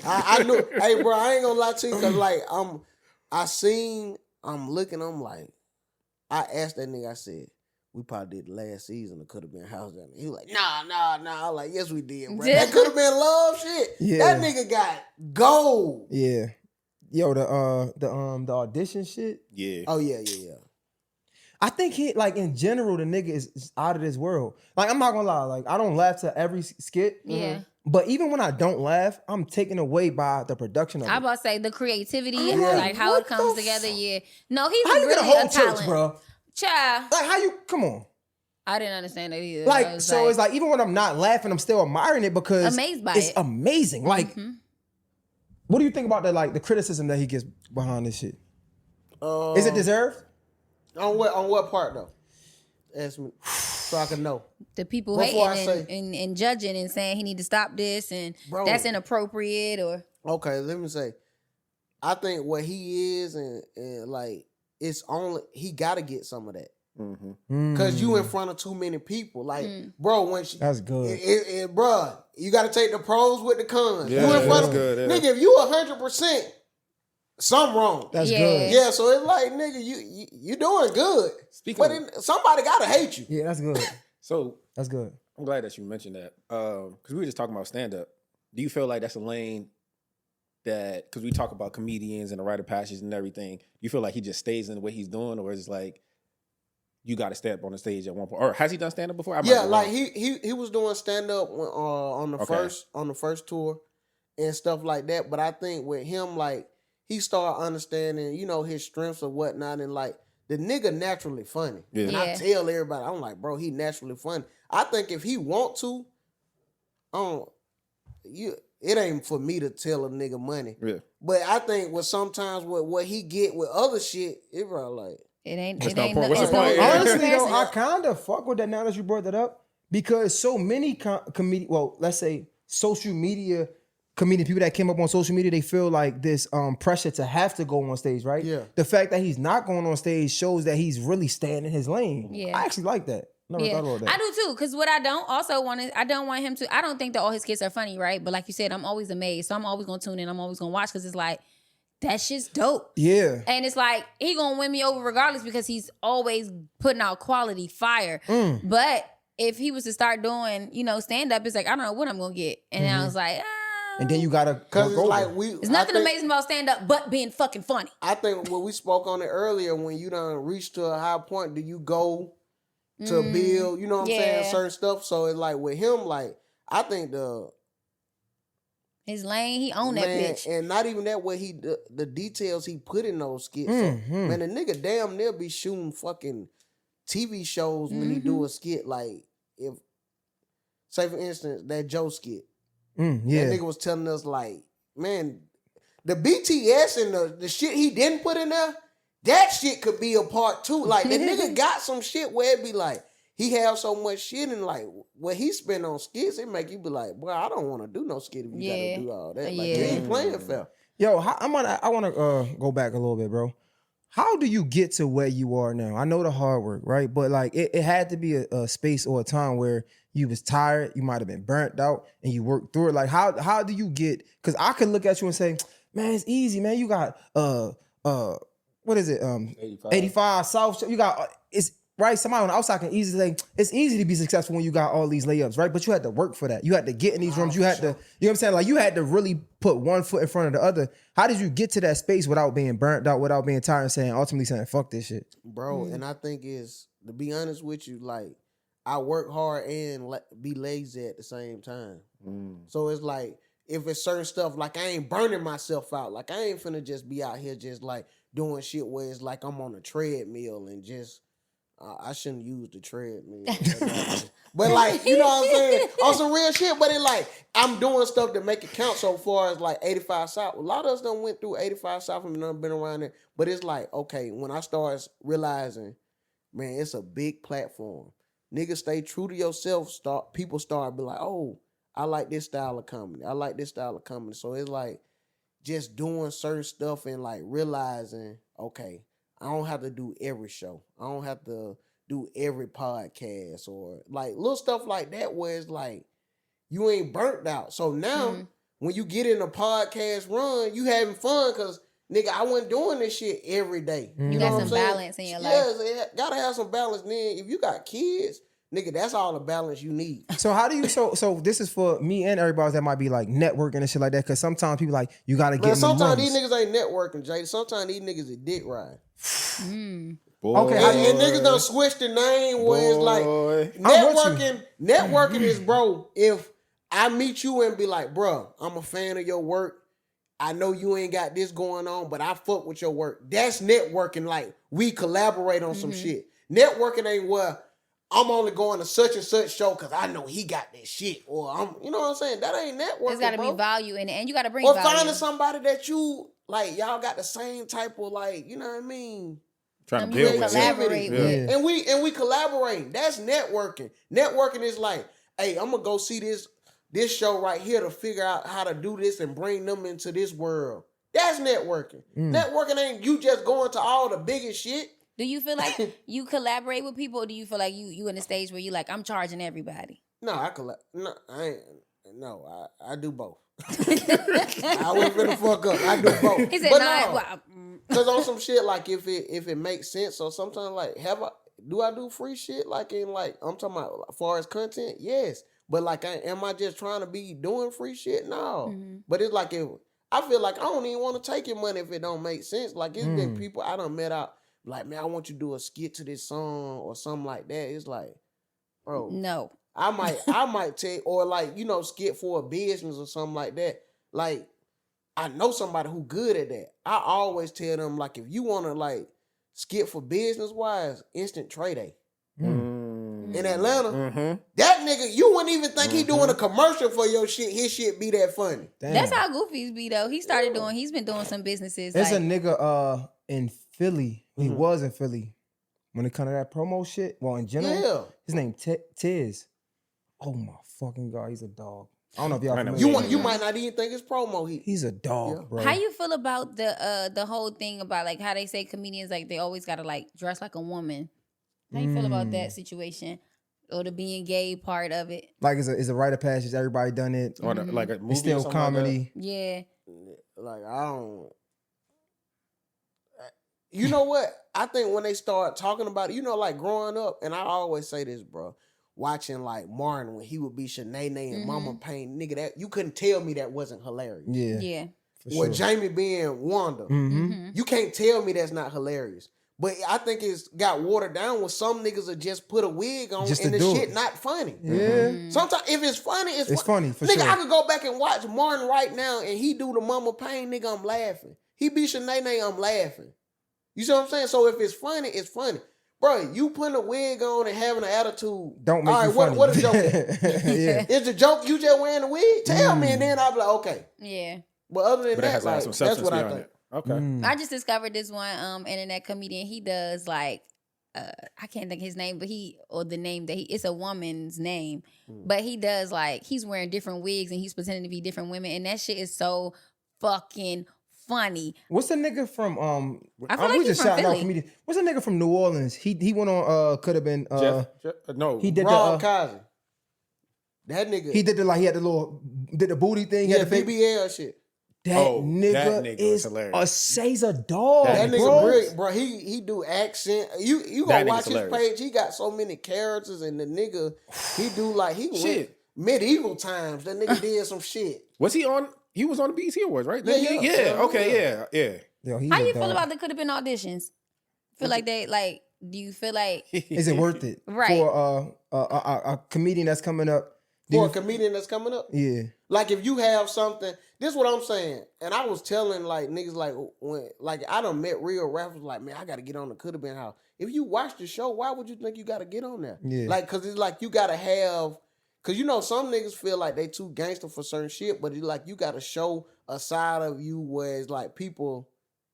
I knew. Hey, bro, I ain't gonna lie to you, cause like I'm looking, I'm like, I asked that nigga, I said, we probably did the last season of Could Have Been House. He was like, nah. I was like, yes, we did, bro. That Could Have Been Love shit. Yeah. That nigga got gold. Yeah. Yo, the audition shit. Yeah. Oh yeah. I think he, like, in general, the nigga is out of this world. Like, I'm not gonna lie, like, I don't laugh to every skit. Yeah. But even when I don't laugh, I'm taken away by the production of I it. about to say the creativity, Yeah. like how What it comes the together. Yeah. No, he's How you really get a whole talent, church, bro? Child. Like, how you, come on. I didn't understand that either. Like, I was so it's like, even when I'm not laughing, I'm still admiring it because Amazed by it's it. amazing. Like, what do you think about the criticism that he gets behind this shit? Is it deserved? On what part though? Ask me so I can know. the people Before I hating and judging and saying he need to stop this and Bro. that's inappropriate or Okay, let me say, I think what he is and like it's only he got to get some of that because you in front of too many people. Like, bro, when she That's good. Bro, you got to take the pros with the cons. Yeah, you in front of good, yeah. nigga. If you 100%, something wrong. That's Yeah. good. Yeah, so it's like, nigga, you doing good. Speaking But somebody gotta hate you. Yeah, that's good. So That's good. I'm glad that you mentioned that because we were just talking about stand up. Do you feel like that's a lane that, because we talk about comedians and the rite of passage and everything, you feel like he just stays in the way he's doing, or is it like you got to step on the stage at one point? Or has he done stand up before? Yeah, like he was doing stand up on the first tour and stuff like that. But I think with him, like, he started understanding, his strengths or whatnot, and like the nigga naturally funny. Yeah. And I tell everybody, I'm like, bro, he naturally funny. I think if he want to, it ain't for me to tell a nigga money. Yeah. But I think sometimes what he get with other shit, it probably like. it ain't What's it the ain't point? What's the it's no point? Honestly, though, comparison. I kind of fuck with that now that you brought that up, because so many let's say social media comedian people that came up on social media, they feel like this pressure to have to go on stage, right? Yeah. The fact that he's not going on stage shows that he's really staying in his lane. Yeah. I actually like that. Never thought about that. I do too. Because what I don't want him to. I don't think that all his skits are funny, right? But like you said, I'm always amazed, so I'm always gonna tune in. I'm always gonna watch because it's like that shit's dope. Yeah. And it's like he gonna win me over regardless because he's always putting out quality fire. But if he was to start doing, stand up, it's like I don't know what I'm gonna get. And I was like, And then you gotta Cause go it's like over. there's nothing amazing about stand up but being fucking funny. I think what we spoke on it earlier, when you done reach to a high point, do you go to build, you know what I'm saying, certain stuff? So it's like with him, like, I think His lane, he owned that bitch. and not even that, what the details he put in those skits. So, man, the nigga damn near be shooting fucking TV shows when he do a skit. Like, if, say for instance, that Joe skit. Yeah. That nigga was telling us, like, man, the BTS and the shit he didn't put in there, that shit could be a part two. Like, the nigga got some shit where it be like, he have so much shit and like, what he spend on skits, it make you be like, boy, I don't want to do no skit if you gotta do all that. Like, you ain't playing fair. Yo, I want to go back a little bit, bro. how do you get to where you are now? I know the hard work, right? But like it had to be a space or a time where you was tired, you might have been burnt out, and you worked through it. Like how do you get? Because I could look at you and say, man, it's easy, man. You got what is it? 85 South. You got it's right. Somebody on the outside can easily say it's easy to be successful when you got all these layups, right? But you had to work for that. You had to get in these rooms. You had to, you know what I'm saying? Like you had to really put one foot in front of the other. How did you get to that space without being burnt out, without being tired, and ultimately saying, fuck this shit? Bro, and I think is, to be honest with you, like, I work hard and be lazy at the same time. So it's like, if it's certain stuff, like I ain't burning myself out. Like I ain't finna just be out here just like doing shit where it's like I'm on a treadmill and just, I shouldn't use the treadmill. But like, you know what I'm saying? On some real shit, but it like, I'm doing stuff to make it count so far as like 85 South. A lot of us done went through 85 South and done been around there. But it's like, okay, when I start realizing, man, it's a big platform. Niggas stay true to yourself. People start be like, oh, I like this style of comedy. I like this style of comedy. So it's like just doing certain stuff and like realizing, okay, I don't have to do every show. I don't have to do every podcast or like little stuff like that where it's like you ain't burnt out. So now when you get in a podcast run, you having fun because nigga, I wasn't doing this shit every day. You got some balance in your life. Yes, gotta have some balance. Then if you got kids, nigga, that's all the balance you need. So how do you so this is for me and everybody that might be like networking and shit like that, because sometimes people like you gotta get. Sometimes these niggas ain't networking, Jay. Sometimes these niggas is dick ride. Okay, and niggas done switch the name where it's like networking is, bro, if I meet you and be like, bro, I'm a fan of your work. I know you ain't got this going on, but I fuck with your work. That's networking. Like, we collaborate on some shit. Networking ain't where I'm only going to such and such show because I know he got that shit. Or I'm, you know what I'm saying? That ain't networking. There's gotta be value in it, and you gotta bring or value. finding somebody that you like, y'all got the same type of like, you know what I mean? Trying to build collaborate with. And we collaborate. That's networking. Networking is like, hey, I'm gonna go see this show right here to figure out how to do this and bring them into this world. That's networking. Networking ain't you just going to all the biggest shit. Do you feel like you collaborate with people, or do you feel like you in a stage where you like, I'm charging everybody? No, I do both. I wouldn't finna fuck up. I do both. He said, because on some shit, like if it makes sense, or sometimes like do I do free shit? Like in like I'm talking about as far as content, yes. But like, am I just trying to be doing free shit? No. But it's like I feel like I don't even want to take your money if it don't make sense. Like it's been people I done met out. Like, man, I want you to do a skit to this song or something like that. It's like, bro, no. I might take, or like, you know, skit for a business or something like that. Like, I know somebody who good at that. I always tell them, like, if you want to like skit for business wise, Instant Trade Day. In Atlanta, that nigga, you wouldn't even think he doing a commercial for your shit. His shit be that funny. Damn. That's how Goofy's be though. He's been doing some businesses. There's like, a nigga in Philly. He was in Philly. When it comes to that promo shit, well, in general, his name Tiz. Oh my fucking God, he's a dog. I don't know if y'all familiar. You might not even think it's promo. He's a dog, bro. How you feel about the whole thing about like how they say comedians like they always gotta like dress like a woman? How you feel about that situation? Or the being gay part of it? Like it's a rite of passage. Everybody done it. Or like a movie. It's still comedy. Like yeah. Like I don't. You know what? I think when they start talking about it, you know, like growing up, and I always say this, bro. Watching like Martin when he would be Shanae and Mama Payne, nigga, that you couldn't tell me that wasn't hilarious. Yeah. Yeah. Or Jamie being Wanda. You can't tell me that's not hilarious. But I think it's got watered down when some niggas will just put a wig on and the shit not funny. Yeah. Sometimes if it's funny, it's funny for nigga, sure. I could go back and watch Martin right now and he do the Mama Payne, nigga, I'm laughing. He be Shanae, I'm laughing. You see what I'm saying? So if it's funny, it's funny. Bro, you putting a wig on and having an attitude. Don't make it funny. What a joke. Is the joke you just wearing the wig? Tell me and then I'll be like, okay. Yeah. But other than that, like, that's what I think. It. Okay. I just discovered this one internet comedian. He does like I can't think his name, but it's a woman's name. But he does like he's wearing different wigs and he's pretending to be different women, and that shit is so fucking funny. What's the nigga from I feel like we he's just from shouting out Philly. comedians. What's the nigga from New Orleans? He went on could have been Jeff, no, he did Rob the Cosby. That nigga. he did the he had the little did the booty thing. He yeah, had the fake. BBL shit. That Oh, nigga that nigga was is hilarious. He's a dog, That nigga bro. brilliant, bro. He do accent. You That gonna nigga's watch his hilarious. page. He got so many characters, and the nigga he do like he went Shit. medieval times. That nigga did some shit. Was he on? He was on the BET Awards, right? Yeah. Okay, yeah. Yo, he's How a you feel dog. about the could have been auditions? Feel like they like? Do you feel like Is it worth it Right. for a comedian that's coming up? Do For you- a comedian that's coming up. yeah. Like if you have something, this is what I'm saying. And I was telling like niggas like when like I done met real rappers like, man, I gotta get on the Could Have Been House. If you watch the show, why would you think you gotta get on there? Yeah. Like cause it's like you gotta have cause you know some niggas feel like they too gangster for certain shit, but it's like you gotta show a side of you where it's like people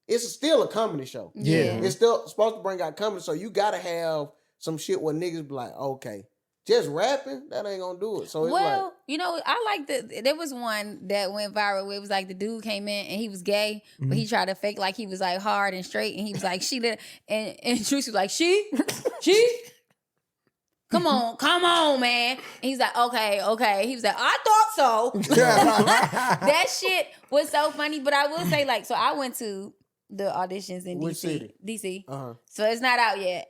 it's still a comedy show. Yeah. It's still supposed to bring out comedy, so you gotta have some shit where niggas be like, okay, just rapping, that ain't gonna do it. So it's well, like you know, I like there was one that went viral where it was like the dude came in and he was gay, but he tried to fake like he was like hard and straight, and he was like, she did, and Juicy was like, she, come on, man. And he's like, okay. He was like, I thought so. That shit was so funny, but I will say, like, so I went to the auditions in Which DC. city? DC. uh-huh. So it's not out yet.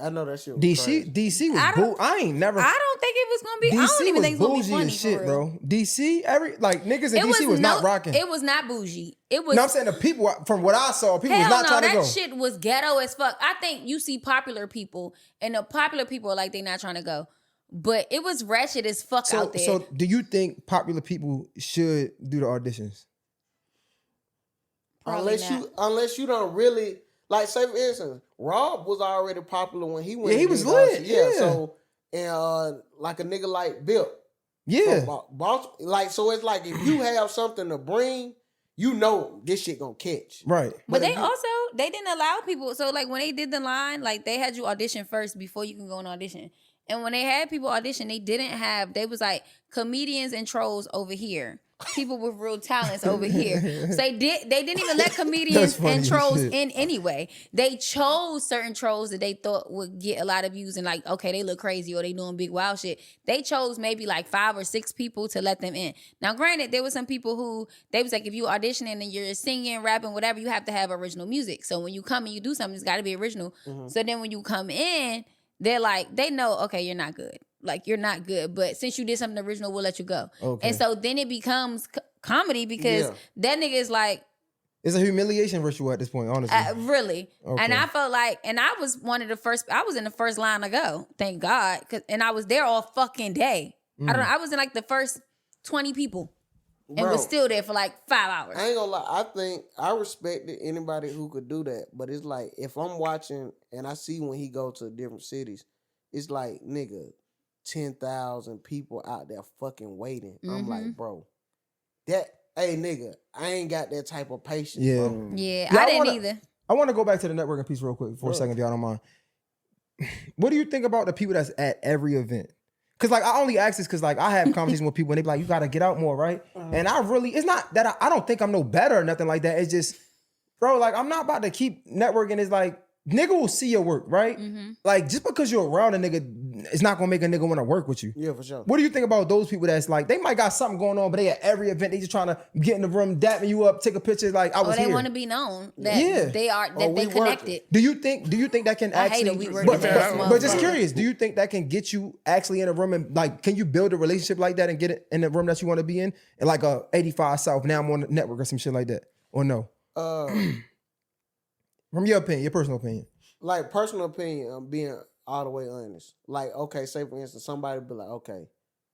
I know that shit was DC crazy. DC was I don't- I ain't never. I don't think it was gonna be. I don't DC even was think it's gonna be bougie funny as shit, for real. bro. DC niggas in DC was not rocking. It was not bougie. It was. No, I'm saying the people from what I saw, people was Hell not no, trying to that go. shit was ghetto as fuck. I think you see popular people, and the popular people are like they not trying to go, but it was ratchet as fuck So, out there. so do you think popular people should do the auditions? Probably Unless you don't really like, say for instance, Rob was already popular when he went. Yeah, he to was university. lit, yeah. So and like a nigga like Bill. Yeah. So, like so, it's like if you have something to bring, you know this shit gonna catch. Right. But they if you- also they didn't allow people. So like when they did the line, like they had you audition first before you can go on audition. And when they had people audition, they didn't have. They was like comedians and trolls over here, people with real talents over here. So they didn't even let comedians funny and as trolls shit. in anyway. They chose certain trolls that they thought would get a lot of views and like, okay, they look crazy or they doing big wild shit. They chose maybe like 5 or 6 people to let them in. Now, granted, there were some people who they was like, if you auditioning and you're singing, rapping, whatever, you have to have original music. So when you come and you do something, it's got to be original. So then when you come in, they're like, they know, okay, you're not good. Like, you're not good. But since you did something original, we'll let you go. Okay. And so then it becomes comedy because that nigga is like, It's a humiliation ritual at this point, honestly. really. Okay. And I felt like, and I was one of the first, I was in the first line to go, thank God. And I was there all fucking day. I was in like the first 20 people and Bro, was still there for like 5 hours. I ain't gonna lie. I think I respected anybody who could do that. But it's like if I'm watching and I see when he go to different cities, it's like nigga, 10,000 people out there fucking waiting. I'm like, bro, hey nigga, I ain't got that type of patience. Yeah. Bro. Yeah, Yeah, I I didn't wanna- either. I want to go back to the networking piece real quick for a second, if y'all don't mind. What do you think about the people that's at every event? Because like I only ask this because like I have conversations with people and they be like, you got to get out more, right? And I really, it's not that I don't think I'm no better or nothing like that. It's just, bro, like I'm not about to keep networking. It's like, nigga will see your work, right? Like just because you're around a nigga, it's not gonna make a nigga want to work with you. Yeah, for sure. What do you think about those people that's like, they might got something going on, but they at every event, they just trying to get in the room, dapping you up, take a picture, like I Or was they here. want to be known that Yeah. they are, that Or they we connected. Do you think that can I hate actually? it, we work but, at that but just motherfucker. curious, do you think that can get you actually in a room and like, can you build a relationship like that and get it in the room that you want to be in like a 85 South? Now I'm on the network or some shit like that, or no? From your opinion, your personal opinion. Like personal opinion, I'm being all the way honest. Like, okay, say for instance, somebody be like, okay,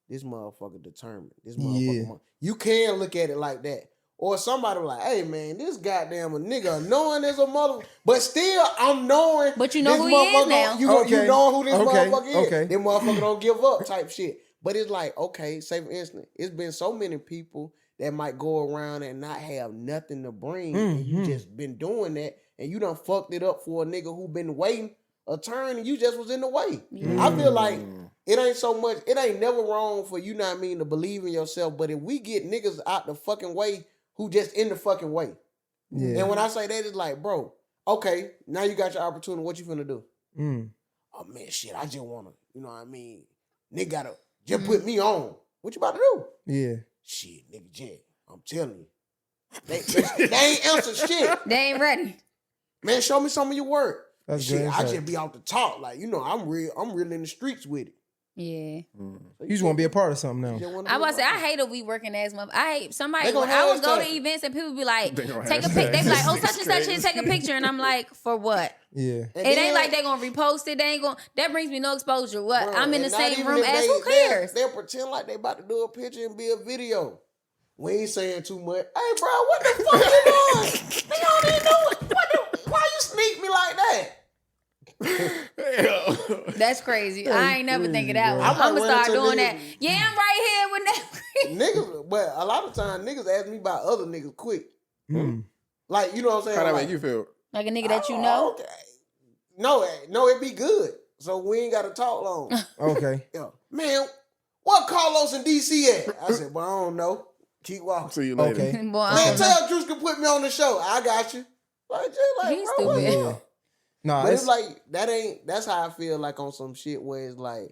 this motherfucker determined. This motherfucker, Yeah. you can look at it like that. Or somebody be like, hey man, this goddamn a nigga knowing is a mother, but still I'm knowing. But you know this who he is motherfucker- now. You Okay. know who this Okay. motherfucker is. Okay. This motherfucker don't give up type shit. But it's like, okay, say for instance, it's been so many people that might go around and not have nothing to bring, and you just been doing that, and you done fucked it up for a nigga who been waiting a turn, and you just was in the way. I feel like it ain't so much, it ain't never wrong for you, know what I mean, to believe in yourself, but if we get niggas out the fucking way who just in the fucking way, Yeah. And when I say that, it's like, bro, okay, now you got your opportunity. What you finna do? Oh man, shit, I just wanna, you know what I mean? Nigga gotta just put me on. What you about to do? Yeah. Shit, nigga, Jet, I'm telling you. They ain't answer shit. They ain't ready. Man, show me some of your work. That's Shit, good I insight. just be out the talk. Like, you know, I'm real in the streets with it. Yeah. You just want to be a part of something now. I was say I hate a we working ass mother. I hate somebody. They When gonna I would go hashtag to events and people be like, They gonna take a hashtag. pic. They be like, oh, It's such and such here, crazy. take a picture, and I'm like, for what? Yeah. And It then- ain't like they gonna repost it. They ain't gonna. That brings me no exposure. What? Bro, I'm in the and not same even room if as who cares? They'll pretend like they about to do a picture and be a video. We ain't saying too much. Hey, bro, what the fuck you doing? They don't even know it. Why you sneak me like that? That's crazy. I ain't never think of that one. I might I'm gonna run start into doing niggas- that. Yeah, I'm right here with that. Niggas, but a lot of times niggas ask me about other niggas quick. Like, you know what I'm saying? How that Like, make you feel? Like a nigga that you oh, know. okay. No, it be good. So we ain't got to talk long. Okay. Yeah. Man, what Carlos in DC at? I said, well, I don't know. Keep walking. See you later. Okay. Boy, I Man, don't know. tell Juice can put me on the show. I got you. Like, just like, He's bro, what's stupid. up? Nah, But it's like, that's how I feel like on some shit where it's like,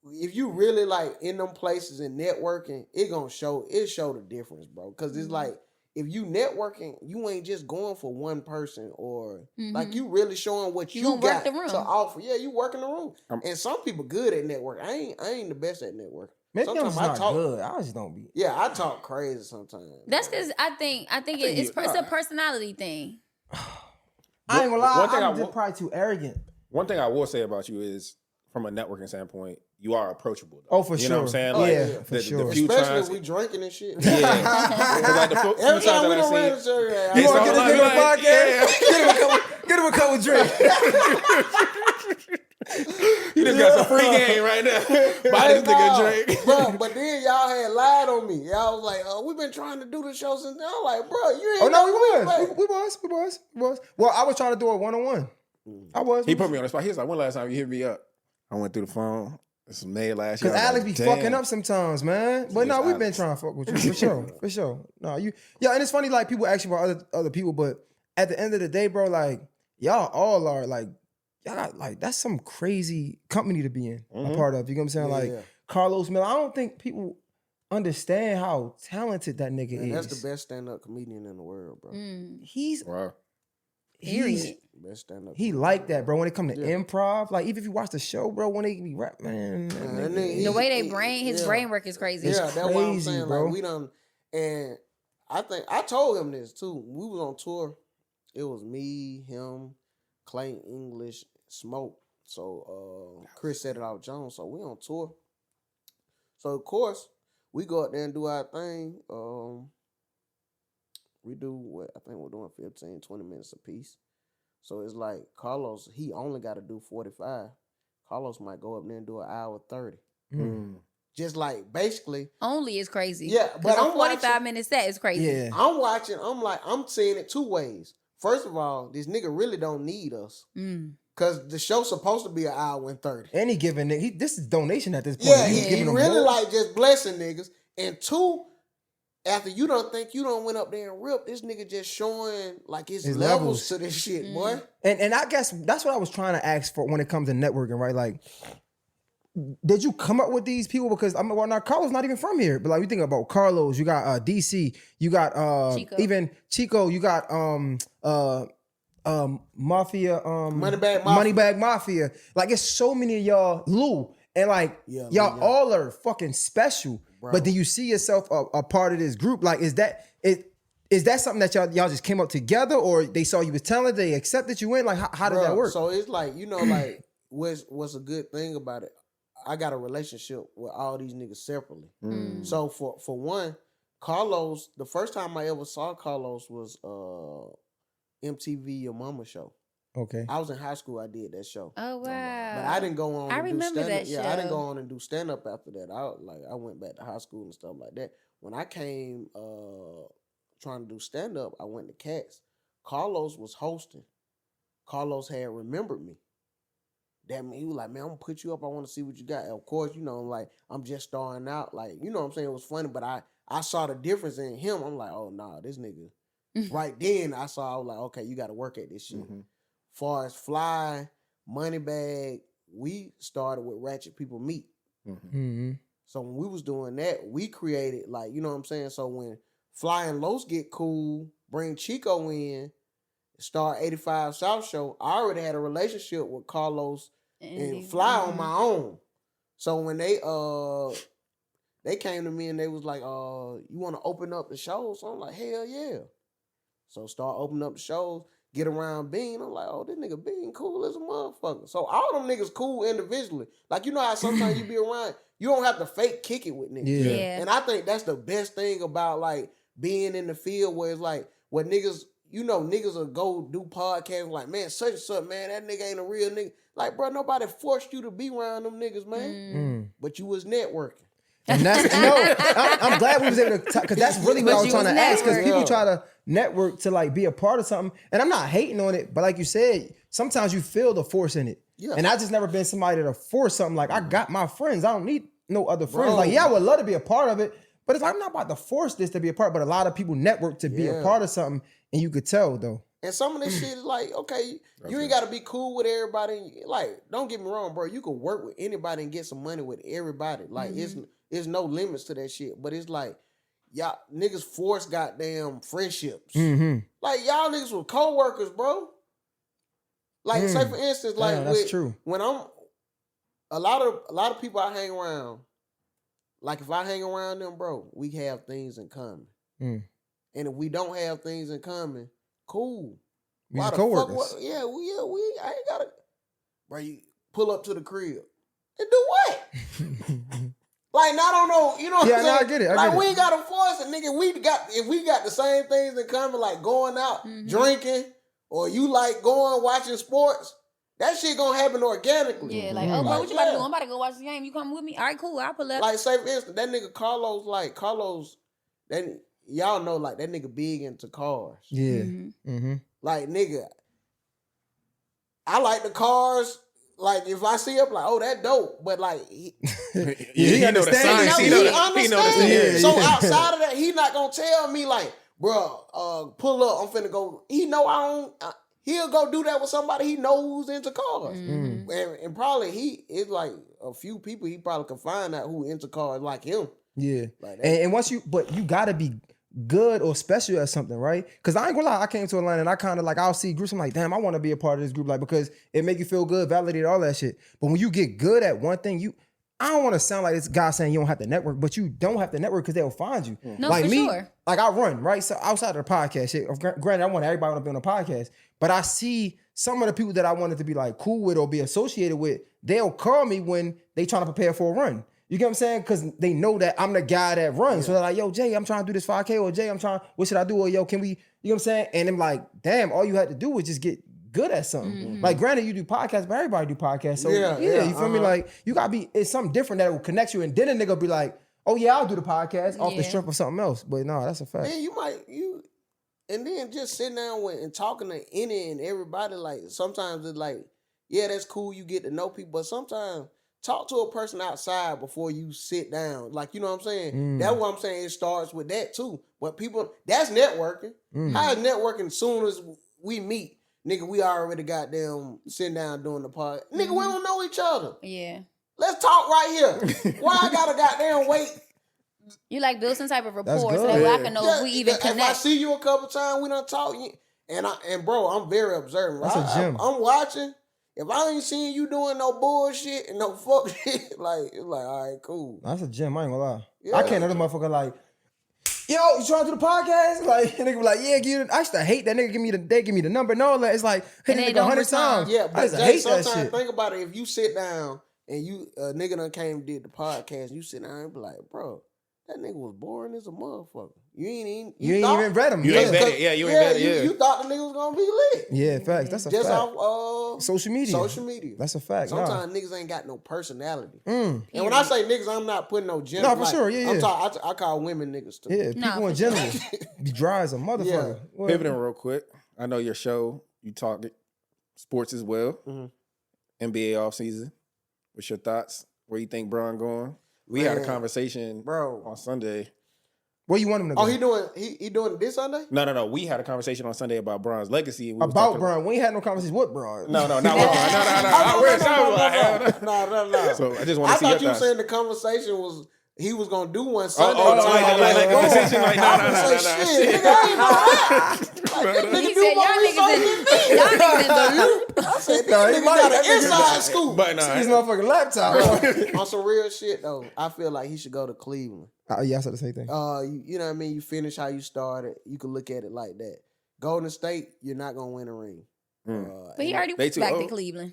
if you really like in them places and networking, it show the difference, bro. Cause it's like, if you networking, you ain't just going for one person or like you really showing what you gonna got work the room. to offer. Yeah, you working the room. And some people good at network. I ain't the best at network. maybe I'm Sometimes just I not talk good. I just don't be. Yeah, I talk crazy sometimes. That's because I think it's a personality thing. I ain't gonna lie. One thing I'm I just will- probably too arrogant. One thing I will say about you is, from a networking standpoint, you are approachable. Though. Oh, for You know what I'm sure. saying? Oh, Like, yeah, for the sure. few Especially times, if we drinking and shit. yeah. 'Cause like the few Every times time we that done ran I into seen, her, You It's want to all get this like- nigga a podcast? yeah. Get him a couple drinks. you just got some free game right now. Buy this nigga a drink. Bro, but then y'all had lied on me. Y'all was like, "Oh, we've been trying to do the show since." I'm like, "Bro, you ain't." Oh no, we like, was. Well, I was trying to do it 1-on-1. I was. He put me on the spot. He was like, "When last time you hit me up?" I went through the phone. This was May last year. Cause I was Alex like, be "Damn." fucking up sometimes, man. But Jeez, no, we've been Alex. trying to fuck with you for sure. No, yeah, and it's funny like people ask you about other people, but at the end of the day, bro, like y'all all are like y'all got like that's some crazy company to be in, a part of. You know what I'm saying? Like Yeah. Carlos Miller. I don't think people understand how talented that nigga man, is. that's the best stand-up comedian in the world, bro. He's Wow. Period. Best stand-up. he like that, bro. When it come to improv, like even if you watch the show, bro, when they be rap, man, that that nigga- nigga, The way his yeah. brain work is crazy. Yeah, that's what I'm crazy, saying. bro. Like we done, and I think I told him this too. We was on tour. It was me, him, Clay English, Smoke. So Chris said it out Jones. So we on tour. So of course we go out there and do our thing. We do what I think we're doing 15, 20 minutes a piece. So it's like Carlos, he only got to do 45. Carlos might go up there and do an hour 30. Just like basically, Only is crazy. Yeah, but but a I'm 45-minute set is crazy. yeah. I'm watching, I'm saying it two ways. First of all, this nigga really don't need us. Cause the show's supposed to be an hour and 30. And he giving nigga, this is donation at this point. Yeah, He he giving them really more. like just blessing niggas. And two, after you don't think you don't went up there and ripped, this nigga just showing like his levels to this shit, boy. And I guess that's what I was trying to ask for when it comes to networking, right? Like, did you come up with these people? Because well, now Carlos not even from here, but like you think about Carlos, you got DC, you got Chico. even Chico, you got Mafia, Moneybag Mafia. Like it's so many of y'all, Lou, and like Yeah, y'all Lou, yeah. all are fucking special. Bro. But do you see yourself a part of this group? Like, is that something that y'all just came up together, or they saw you was talented, they accepted you in? Like, how did that Bruh, work? So it's like, you know, like what's a good thing about it? I got a relationship with all these niggas separately. So for one, Carlos, the first time I ever saw Carlos was MTV Your Mama show. Okay. I was in high school, I did that show. Oh wow. But I didn't go on I and do remember stand-up. that Yeah, I didn't show. go on and do stand-up after that. I went back to high school and stuff like that. When I came trying to do stand-up, I went to Cats. Carlos was hosting. Carlos had remembered me. That mean he was like, man, I'm gonna put you up. I want to see what you got. And of course, you know, like I'm just starting out. Like, you know what I'm saying? It was funny, but I saw the difference in him. I'm like, oh nah, this nigga Right then, I was like, okay, you got to work at this shit. Far as Fly, Moneybag, we started with Ratchet People Meet. So when we was doing that, we created like, you know what I'm saying? So when Fly and Los get cool, bring Chico in, start 85 South Show, I already had a relationship with Carlos and Fly on my own. So when they came to me and they was like, you want to open up the shows? So I'm like, hell yeah. So start opening up the shows, get around Bean. I'm like, oh, this nigga Bean cool as a motherfucker. So all them niggas cool individually. Like, you know how sometimes you be around, you don't have to fake kick it with niggas. Yeah. And I think that's the best thing about like being in the field where it's like, what niggas, you know, niggas will go do podcasts like, man, such and such, man, that nigga ain't a real nigga. Like, bro, nobody forced you to be around them niggas, man. But you was networking. And that's I'm glad we was able to, because that's really what I was trying to ask. Because people try to network to like be a part of something, and I'm not hating on it, but like you said, sometimes you feel the force in it. Yeah. And I just never been somebody to force something. Like I got my friends, I don't need no other friends. Like I would love to be a part of it, but it's like I'm not about to force this to be a part. But a lot of people network to be a part of something, and you could tell though. And some of this shit is like, okay, you ain't got to be cool with everybody. Like, don't get me wrong, bro. You can work with anybody and get some money with everybody. Like, it's no limits to that shit. But it's like, y'all niggas force goddamn friendships. Like, y'all niggas were co-workers, bro. Like, say for instance, like, that's true. When I'm, a lot of people I hang around, like, if I hang around them, bro, we have things in common. And if we don't have things in common, cool. We just co-workers. We I ain't gotta, bro, you pull up to the crib and do what? Like, I don't know, you know what I'm saying? Yeah, I get it. We ain't gotta force it, nigga. If we got the same things in common, like going out, drinking, or you like watching sports, that shit gonna happen organically. Yeah, like, bro, what you about to do? I'm about to go watch the game. You come with me? All right, cool. I'll pull up. Like, say for instance, that nigga Carlos, that y'all know, like, that nigga big into cars. Yeah. Like, nigga, I like the cars. Like, if I see up, like, oh, that dope. But, like, he understands. He understands. So, outside of that, he not going to tell me, like, bro, pull up, I'm finna go. He know I don't, he'll go do that with somebody he knows who's into cars. And probably it's like a few people he probably can find out who into cars like him. Yeah. Like and once you got to be good or special at something, right? Because I ain't gonna lie, I came to Atlanta and I kind of like, I'll see groups, I'm like, damn, I want to be a part of this group, like, because it make you feel good, validate all that shit. But when you get good at one thing, I don't want to sound like this guy saying you don't have to network, but you don't have to network because they'll find you. No, like for me, sure. like I run, right? So outside of the podcast shit, granted, I want everybody to be on a podcast, but I see some of the people that I wanted to be like cool with or be associated with, they'll call me when they trying to prepare for a run. You get what I'm saying? Because they know that I'm the guy that runs. Yeah. So they're like, yo, Jay, I'm trying to do this 5K, or Jay, what should I do? Or yo, can we, you know what I'm saying? And I'm like, damn, all you had to do was just get good at something. Like, granted, you do podcasts, but everybody do podcasts. So yeah, you feel me? Like, you gotta be, it's something different that will connect you. And then a nigga be like, oh yeah, I'll do the podcast off the strength of something else. But no, that's a fact. Man, and then just sitting down and talking to any and everybody, like, sometimes it's like, yeah, that's cool, you get to know people, but sometimes talk to a person outside before you sit down. Like, you know what I'm saying? That's what I'm saying. It starts with that too. But people, that's networking. How is networking as soon as we meet? Nigga, we already goddamn sitting down doing the pod. Nigga, we don't know each other. Yeah. Let's talk right here. Why I gotta goddamn wait? You like build some type of rapport so that way I can know if we even connect. If I see you a couple times, we done talk. And bro, I'm very observant. That's a gym. I'm watching. If I ain't seeing you doing no bullshit and no fuck shit, like, it's like, all right, cool. That's a gym, I ain't gonna lie. Yeah. I can't know this motherfucker like, yo, you trying to do the podcast? Like, nigga be like, yeah, I used to hate that nigga give me the number and all that. It's like, hit nigga 100 times. Yeah, but I used to hate that sometimes shit. Think about it. If you sit down and you, nigga done came and did the podcast, and you sit down and be like, bro, that nigga was boring as a motherfucker. You ain't even read him. You ain't read it. Yeah, you ain't read it. Yeah. You thought the nigga was gonna be lit. Yeah, facts. That's a just fact. Off social media. Social media. That's a fact. Sometimes niggas ain't got no personality. And when I say niggas, I'm not putting no gender. No, for sure. Yeah, I'm talking. I call women niggas too. Yeah, people in general be dry as a motherfucker. Yeah. Pivoting real quick. I know your show. You talk sports as well. NBA offseason. What's your thoughts? Where you think Bron going? We had a conversation, bro, on Sunday. Where you want him to go? Oh, he doing it this Sunday? No. We had a conversation on Sunday about Bron's legacy. And we was About talking Bron. We ain't had no conversation with Bron. No, not with Bron. No. I wish I was like, No. So I just want I to see your thought you were thoughts. saying the conversation was he was gonna do one Sunday. Like the decision, like, I was no. gonna say, shit, nigga, I ain't know that. Like, this He nigga do said, more research than me. y'all niggas in the loop. I said, this No, he nigga might- got that an nigga- inside scoop. But His no, motherfucking laptop. On some real shit though, I feel like he should go to Cleveland. Yeah, I said the same thing. You know what I mean? You finish how you started. You can look at it like that. Golden State, you're not gonna win a ring. But he already They went too back to old. Cleveland.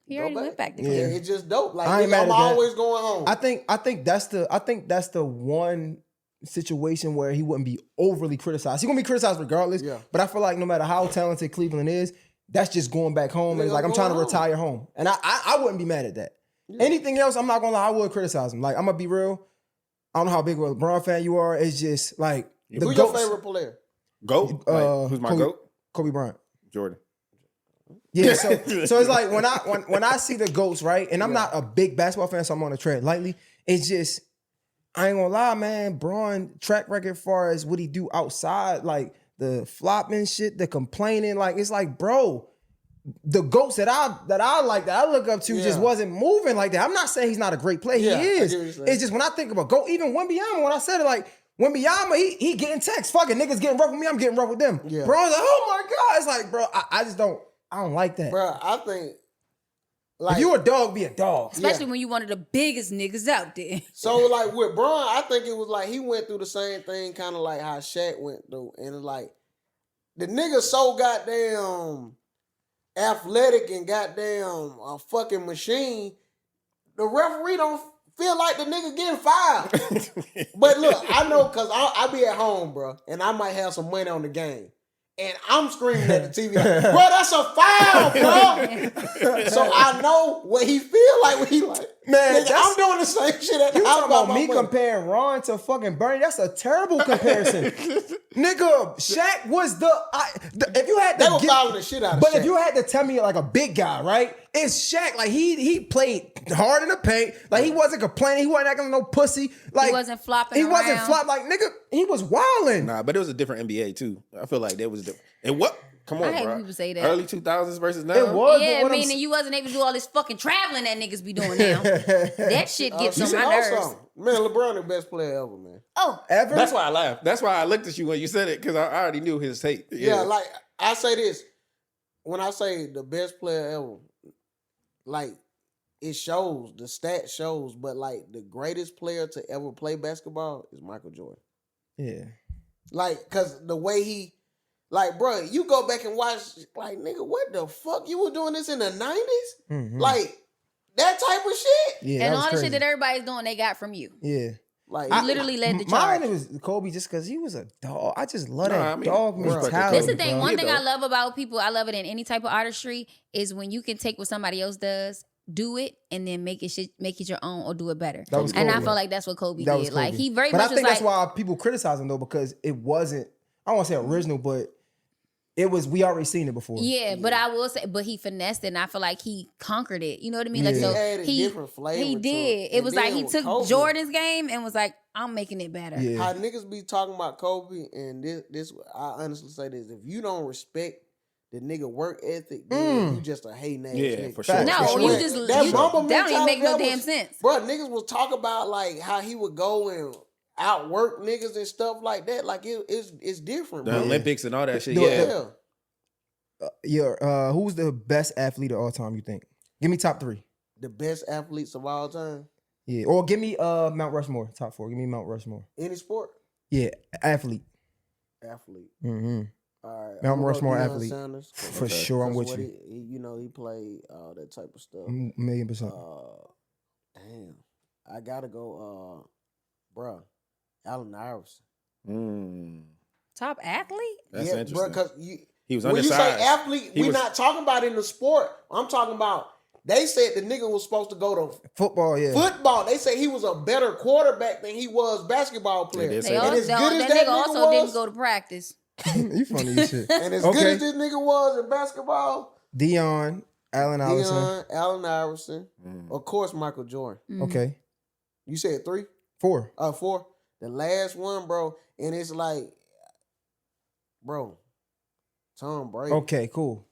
He Go already back. went back to Yeah. Cleveland. It's just dope. Like I ain't mad I'm at that. always going home. I think that's the one situation where he wouldn't be overly criticized. He's gonna be criticized regardless. Yeah. But I feel like no matter how talented Cleveland is, that's just going back home and it's like I'm trying to retire home. And I wouldn't be mad at that. Yeah. Anything else, I'm not gonna lie, I would criticize him. Like I'm gonna be real. I don't know how big of a LeBron fan you are. It's just like the Who's your GOATs. favorite player? GOAT? Like, who's my Kobe, GOAT? Kobe Bryant. Jordan. Yeah, so it's like when I see the GOATs, right? And I'm not a big basketball fan, so I'm on the tread lightly. It's just I ain't gonna lie, man. Braun track record far as what he do outside, like the flopping shit, the complaining, like it's like, bro, the GOATs that I look up to just wasn't moving like that. I'm not saying he's not a great player. Yeah, He I is. get what you're saying. It's just when I think about GOAT, even Wembanyama, when I said it, like Wembanyama, he getting texts. Fuck it, niggas getting rough with me, I'm getting rough with them. Yeah. Braun's like, oh my God. It's like, bro, I just don't like that. Bro, I think like If you a dog, be a dog. Especially when you one of the biggest niggas out there. so like with Bron, I think it was like he went through the same thing, kind of like how Shaq went through, and it's like the nigga so goddamn athletic and goddamn a fucking machine. The referee don't feel like the nigga getting fouled. But look, I know because I be at home, bro, and I might have some money on the game. And I'm screaming at the TV like, bro, that's a foul, bro. So I know what he feel like when he like, Man, nigga, I'm doing the same shit at the You house talking about my me money. comparing Ron to fucking Bernie? That's a terrible comparison. Nigga, Shaq was if you had to They were fouling the shit out of But Shaq. if you had to tell me like a big guy, right? It's Shaq. Like he played hard in the paint. Like he wasn't complaining. He wasn't acting like no pussy. Like He wasn't flopping He wasn't around. flop. Like nigga, he was wilding. Nah, but it was a different NBA too. I feel like there was different. And what? Come on, I hate bro. when people say that. Early 2000s versus now. It was. Yeah, but what I'm meaning you wasn't able to do all this fucking traveling that niggas be doing now. That shit gets You on should my know nerves. something. Man, LeBron the best player ever, man. Oh, ever. That's why I laughed. That's why I looked at you when you said it, because I already knew his tape. Yeah, like I say this. When I say the best player ever, like it shows, the stat shows, but like the greatest player to ever play basketball is Michael Jordan. Yeah. Like, cause the way he, like, bro, you go back and watch, like, nigga, what the fuck? You were doing this in the 90s? Mhm. Like, that type of shit? Yeah. and that was all the crazy. shit that everybody's doing, they got from you. Yeah. Like, You literally led the charge. Mine was Kobe just because he was a dog. I just love Nah, that I mean, dog respect to mentality. This is the thing. bro. One Yeah, thing though. I love about people, I love it in any type of artistry, is when you can take what somebody else does, do it, and then make it your own or do it better. That was and I Kobe. feel like that's what Kobe That did. was Kobe. Like he very but much I was think like, that's why people criticize him though, because it wasn't. I don't want to say original, but it was. We already seen it before. yeah, but I will say, but he finessed it, and I feel like he conquered it. You know what I mean? Like Yeah. so He added different flavor He to did. it. It And was like then he with took Kobe- Jordan's game and was like, I'm making it better. Yeah. how niggas be talking about Kobe, and this I honestly say this: if you don't respect the nigga work ethic, then you just a hating ass Yeah, nigga. for sure. No, For you sure. just That you, Mamba that don't even make no mentality, damn was- sense. Bro, niggas was talk about like how he would go and outwork niggas and stuff like that. Like it's different, The bro. Olympics and all that shit. Yeah. Yeah. Who's the best athlete of all time? You think? Give me top 3. The best athletes of all time, Yeah, or give me Mount Rushmore. Top 4. Give me Mount Rushmore. any sport, Yeah, athlete. athlete. Mm-hmm. All right, Mount I'm gonna go Rushmore Deion athlete. Sanders, For sure, I'm That's with what you. He played all that type of stuff. $1,000,000%. Damn, I gotta go, bruh, Allen Iverson. Top athlete? That's Yeah, interesting. bro, because He was when you undersized. say athlete, He we're was- not talking about in the sport. I'm talking about. They said the nigga was supposed to go to Football, yeah. football. They say he was a better quarterback than he was basketball player. they And say They that. all, as good as that that nigga also was, didn't go to practice. You funny as shit. and as good Okay. as this nigga was in basketball, Dion, Allen Iverson. Deion, Allen Iverson, of course Michael Jordan. Okay. You said 3? 4. 4. The last one, bro, and it's like, bro, Tom Brady. Okay, cool.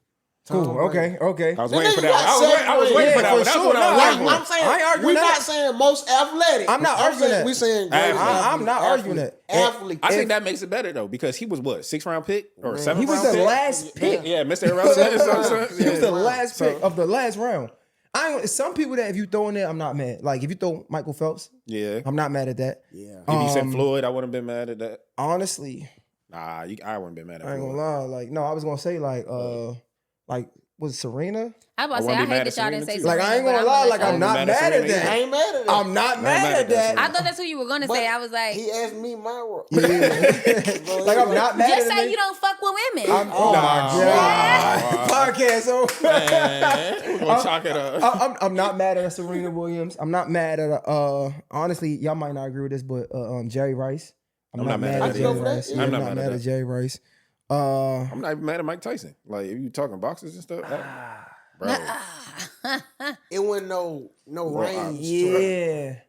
Tom Cool. Brady. Okay. I was The waiting for nigga got that. I was waiting for that. for That's sure. what I was Nah, waiting for. I'm saying I ain't arguing we're that. not saying most athletic. I'm not arguing saying, that. We're saying greatest I'm not arguing that. Athlete. I think that makes it better though because he was what 6th round pick or Man. 7th He was round the pick? last pick. Yeah, Mr. Irrelevant. He was the last So- pick of the last round. Some people that if you throw in there, I'm not mad. Like if you throw Michael Phelps, Yeah. I'm not mad at that. Yeah. If you said Floyd, I wouldn't have been mad at that. Honestly, Nah, I wouldn't have been mad at I ain't Floyd. gonna lie. Like no, I was gonna say like was it Serena? I was about to I say, wouldn't I be mad hate at that y'all didn't say Serena, too. Like I Serena, ain't but gonna I'm lie. gonna Like let I'm y'all not mad at mad at Serena. I that. ain't mad at that. I'm not mad at that. I thought that's who you were gonna say. I was like, He asked me my role. Yeah. Like I'm not mad just at say it. you don't fuck with women. Oh my god. Podcast over. Man, we're gonna chalk it up. I'm not mad at Serena Williams. I'm not mad at honestly, y'all might not agree with this, but Jerry Rice. I'm not mad at that. Jerry Rice. I'm Yeah, not I'm not mad mad at at that. Jerry Rice. I'm not even mad at Mike Tyson. Like if you talking boxers and stuff, bro. It wasn't no range. to it. Yeah.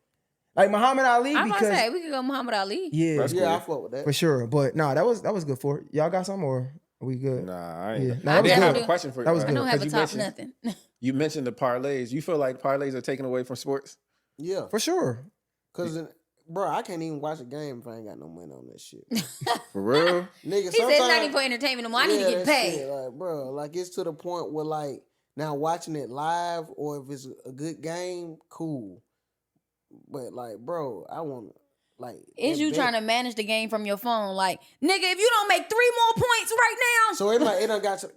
Like Muhammad Ali I'm about to because say we could go Muhammad Ali. yeah, That's Yeah, cool. I fuck with that. for sure. But nah, that was good for it. Y'all got some or are we good? Nah, I ain't. Yeah. I Nah, that was did have good. a question for you. That was I good. don't have a You top mentioned- nothing. You mentioned the parlays. You feel like parlays are taken away from sports? Yeah. For sure. Cause bro, I can't even watch a game if I ain't got no money on that shit. For real? Nigga, He said it's not even for entertainment anymore. I need to get that paid. shit, like, bro, like it's to the point where like now watching it live or if it's a good game, cool. But like, bro, I want like Is that you bet. trying to manage the game from your phone? Like, nigga, if you don't make 3 more points right now, So it done got to,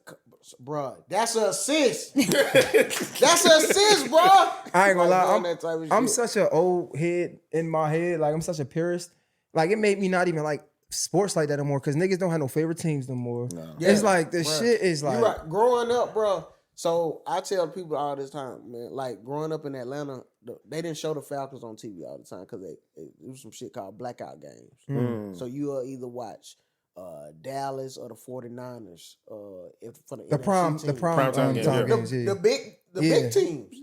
bro. That's an assist. That's an assist, bro. I ain't gonna Like, lie. doing that type of I'm shit. such an old head in my head. Like I'm such a purist. Like it made me not even like sports like that anymore because niggas don't have no favorite teams no more. No. It's like the bruh. shit is like You right. Growing up, bro. So I tell people all this time, man. Like growing up in Atlanta, they didn't show the Falcons on TV all the time because it was some shit called blackout games. Mm. So you'll either watch Dallas or the 49ers if for the the NFC prime team. Prime time game, yeah. games. Yeah. The Yeah. big teams.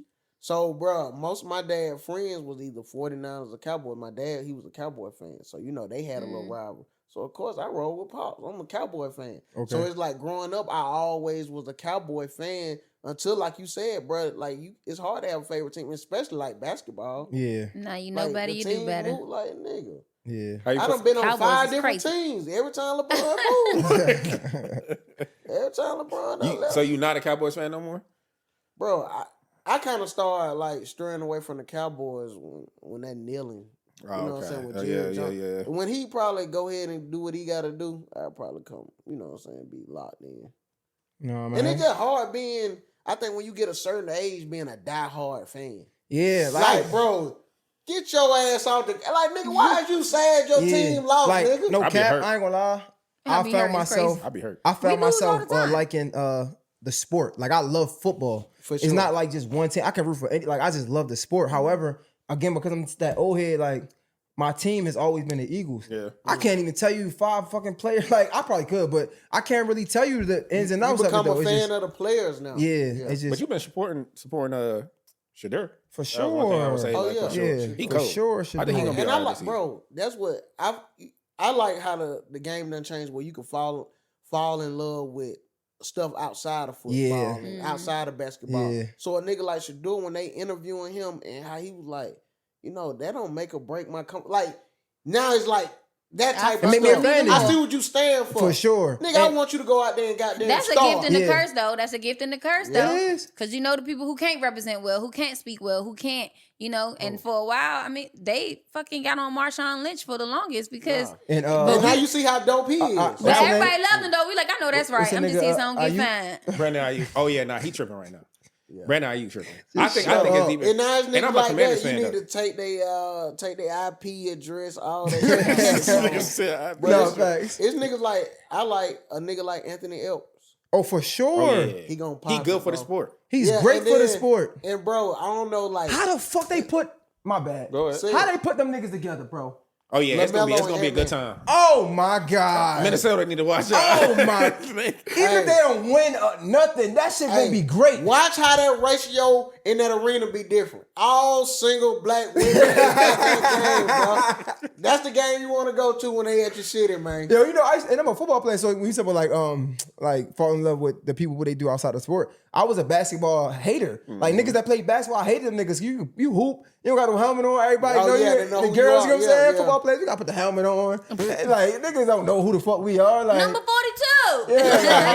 So, bro, most of my dad friends was either 49ers or Cowboy. My dad, he was a Cowboy fan. So, you know, they had a little rival. So, of course, I roll with Pops. I'm a Cowboy fan. Okay. So, it's like growing up, I always was a Cowboy fan until, like you said, bro, like it's hard to have a favorite team, especially like basketball. Yeah. nah, you know Like, better, the you do teams better. move like nigga. Yeah. How you I feel- done been on Cowboys 5 is different crazy. teams. Every time LeBron moves. Every time LeBron done left. So you not a Cowboys fan no more? Bro, I kind of started like straying away from the Cowboys when that kneeling. You know what I'm saying? With Jerry Jones. yeah. When he probably go ahead and do what he got to do, I'll probably come, you know what I'm saying, be locked in. No, man. And it's just hard being, I think when you get a certain age, being a diehard fan. yeah, Like, bro, get your ass off the, like, nigga, why is you sad your team lost, like, nigga? no I be cap, hurt. I ain't gonna lie. I I be found hurt, it's myself crazy. I'd be hurt. I found We lose all myself the time. liking the sport. Like I love football. For It's sure. not like just one team. I can root for any. Like I just love the sport. However, again, because I'm that old head, like my team has always been the Eagles. Yeah. I can't even tell you 5 fucking players. Like I probably could, but I can't really tell you the ins and You outs of it become though. a It's fan just, of the players now. yeah, it's But just you've been supporting Shadur. for That was one thing I would sure. say, Oh, like, yeah. for sure. Yeah, He for cold. sure. I think he gonna be And all I right like, this season. bro, that's what I like how the game done changed where you can fall in love with stuff outside of football Yeah. and outside of basketball. Yeah. So a nigga like Shadur, when they interviewing him and how he was like, you know, that don't make or break my like now it's like that type I of made me stuff. offended. I see what you stand for. For sure. Nigga, I And- want you to go out there and goddamn That's a star. gift and a Yeah. curse, though. That's a gift and a curse, It though. is. Because you know the people who can't represent well, who can't speak well, who can't, you know, and for a while, I mean, they fucking got on Marshawn Lynch for the longest because. Nah. And But now you see how dope he is. But What's the everybody name? loved him though. We like, I know that's right. What's the I'm just nigga, his own get Ayuk? fine. Brandon Ayuk. Oh yeah, nah, he tripping right now. Yeah. Brandon Ayuk tripping. Just I shut think it's up. even. And now it's And niggas I'm a like Commanders that. You fan, need though. to take their IP address, all that This shit. nigga said, But No, it's- facts. It's niggas like I like a nigga like Anthony Elks. Oh, for sure. Oh, yeah. He gonna pop He good it, for the bro. sport. He's Yeah, great and for the then- sport. And bro, I don't know like How the fuck they put my bad? Go ahead. See? How they put them niggas together, bro? Oh yeah, it's gonna be LaMelo a good and time. Oh my god. Minnesota need to watch out. Oh my. Even if they don't win nothing, that shit gonna be great. Watch how that ratio in that arena be different. All single black women. That game, bro. That's the game you want to go to when they at your city, man. Yo, you know, and I'm a football player, so when you said about like fall in love with the people what they do outside the sport, I was a basketball hater. Like niggas that play basketball, I hated them niggas. You hoop, you don't got no helmet on. Everybody know you. They know the who girls, you you know what I'm are. saying? Yeah. Football players, you gotta put the helmet on. Like niggas don't know who the fuck we are. Like Number 42.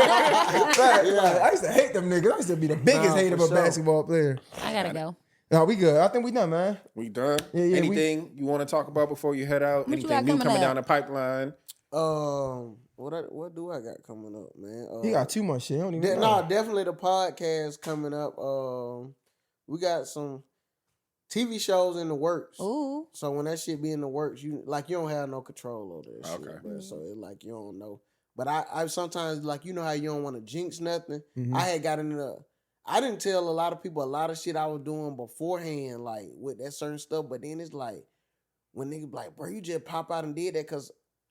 I used to hate them niggas. I used to be the biggest hater of a basketball player. I gotta go. No, we good. I think we done, man. We done? Yeah, Anything you want to talk about before you head out? What you Anything got new coming coming up? down the pipeline? What do I got coming up, man? He got too much shit. I don't even know. No, definitely the podcast coming up. We got some TV shows in the works. Ooh. So when that shit be in the works, you don't have no control over that shit. Okay. Bro. So it's like you don't know. But I sometimes like you know how you don't want to jinx nothing. Mhm. I had got in I didn't tell a lot of people a lot of shit I was doing beforehand, like with that certain stuff. But then it's like when niggas be like, bro, you just pop out and did that, cause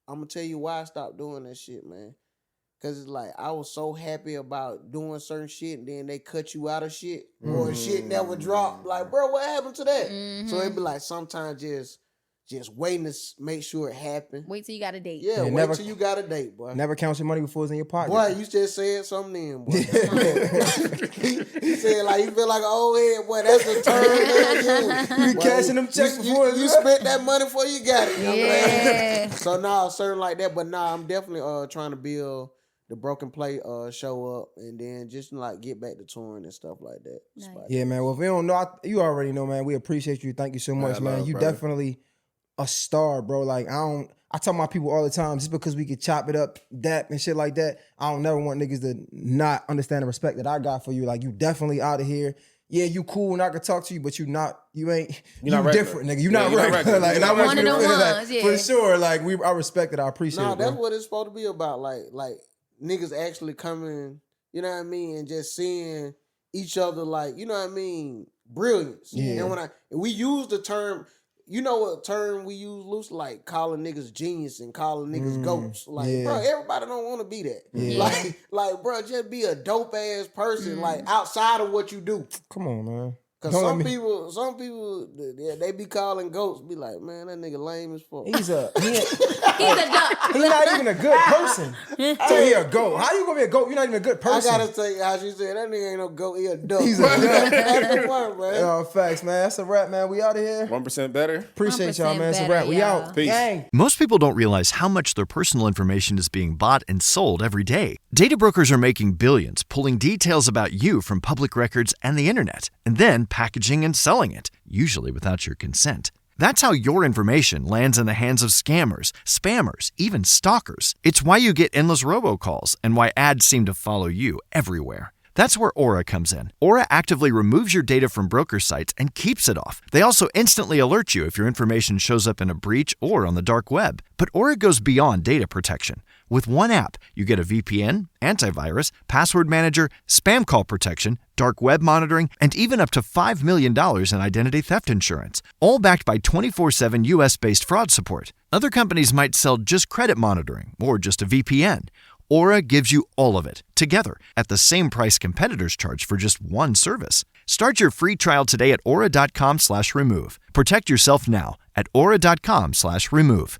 I'm gonna tell you why I stopped doing that shit, man. Cause it's like I was so happy about doing certain shit, and then they cut you out of shit, or shit never dropped. Like, bro, what happened to that? So it'd be like sometimes just waiting to make sure it happened. Wait till you got a date. Yeah, wait never- till you got a date, boy. Never count your money before it's in your pocket. Boy, you just said something then, boy. He said like you feel like an old head, boy. That's the term. You be cashing them checks before you spent that money before you got it. Young man. Yeah. So nah, certain like that, but nah, I'm definitely trying to build the Broken Plate show up, and then just like get back to touring and stuff like that. Nice. Spot. Yeah, man. Well, if we don't know, you already know, man. We appreciate you. Thank you so much, man. love, You brother. definitely a star, bro. Like I tell my people all the time, just because we could chop it up, dap and shit like that, I don't never want niggas to not understand the respect that I got for you. Like you definitely out of here. Yeah, you cool and I can talk to you, but you not different, nigga. You Yeah, not you're not regular. regular. Like, and I You're want one you of to them feel ones, that yeah. for sure. Like I respect it. I appreciate Nah, it, bro. that's what it's supposed to be about. Like niggas actually coming, you know what I mean, and just seeing each other like, you know what I mean, brilliance. Yeah. And we use the term, you know what term we use loose, like calling niggas genius and calling niggas goats. Like, yeah. bro, everybody don't want to be that. Yeah. Like, bro, just be a dope ass person, like outside of what you do. Come on, man. Cause Don't let some me- people, they be calling goats, be like, man, that nigga lame as fuck. He's a He's a duck. he's not even a good person. So he a goat. How you gonna be a goat? You're not even a good I person. gotta tell you how she said that nigga ain't no goat, he a duck. He's a duck. That's the one, man. Oh, facts, man. That's a wrap, man. We out of here. 1% better. Appreciate y'all, 1% man. It's a better, wrap. We y'all. out. Peace. Gang. Most people don't realize how much their personal information is being bought and sold every day. Data brokers are making billions, pulling details about you from public records and the internet, and then packaging and selling it, usually without your consent. That's how your information lands in the hands of scammers, spammers, even stalkers. It's why you get endless robocalls and why ads seem to follow you everywhere. That's where Aura comes in. Aura actively removes your data from broker sites and keeps it off. They also instantly alert you if your information shows up in a breach or on the dark web. But Aura goes beyond data protection. With one app, you get a VPN, antivirus, password manager, spam call protection, dark web monitoring, and even up to $5 million in identity theft insurance. All backed by 24/7 US-based fraud support. Other companies might sell just credit monitoring or just a VPN. Aura gives you all of it, together, at the same price competitors charge for just one service. Start your free trial today at aura.com/remove. Protect yourself now at aura.com/remove.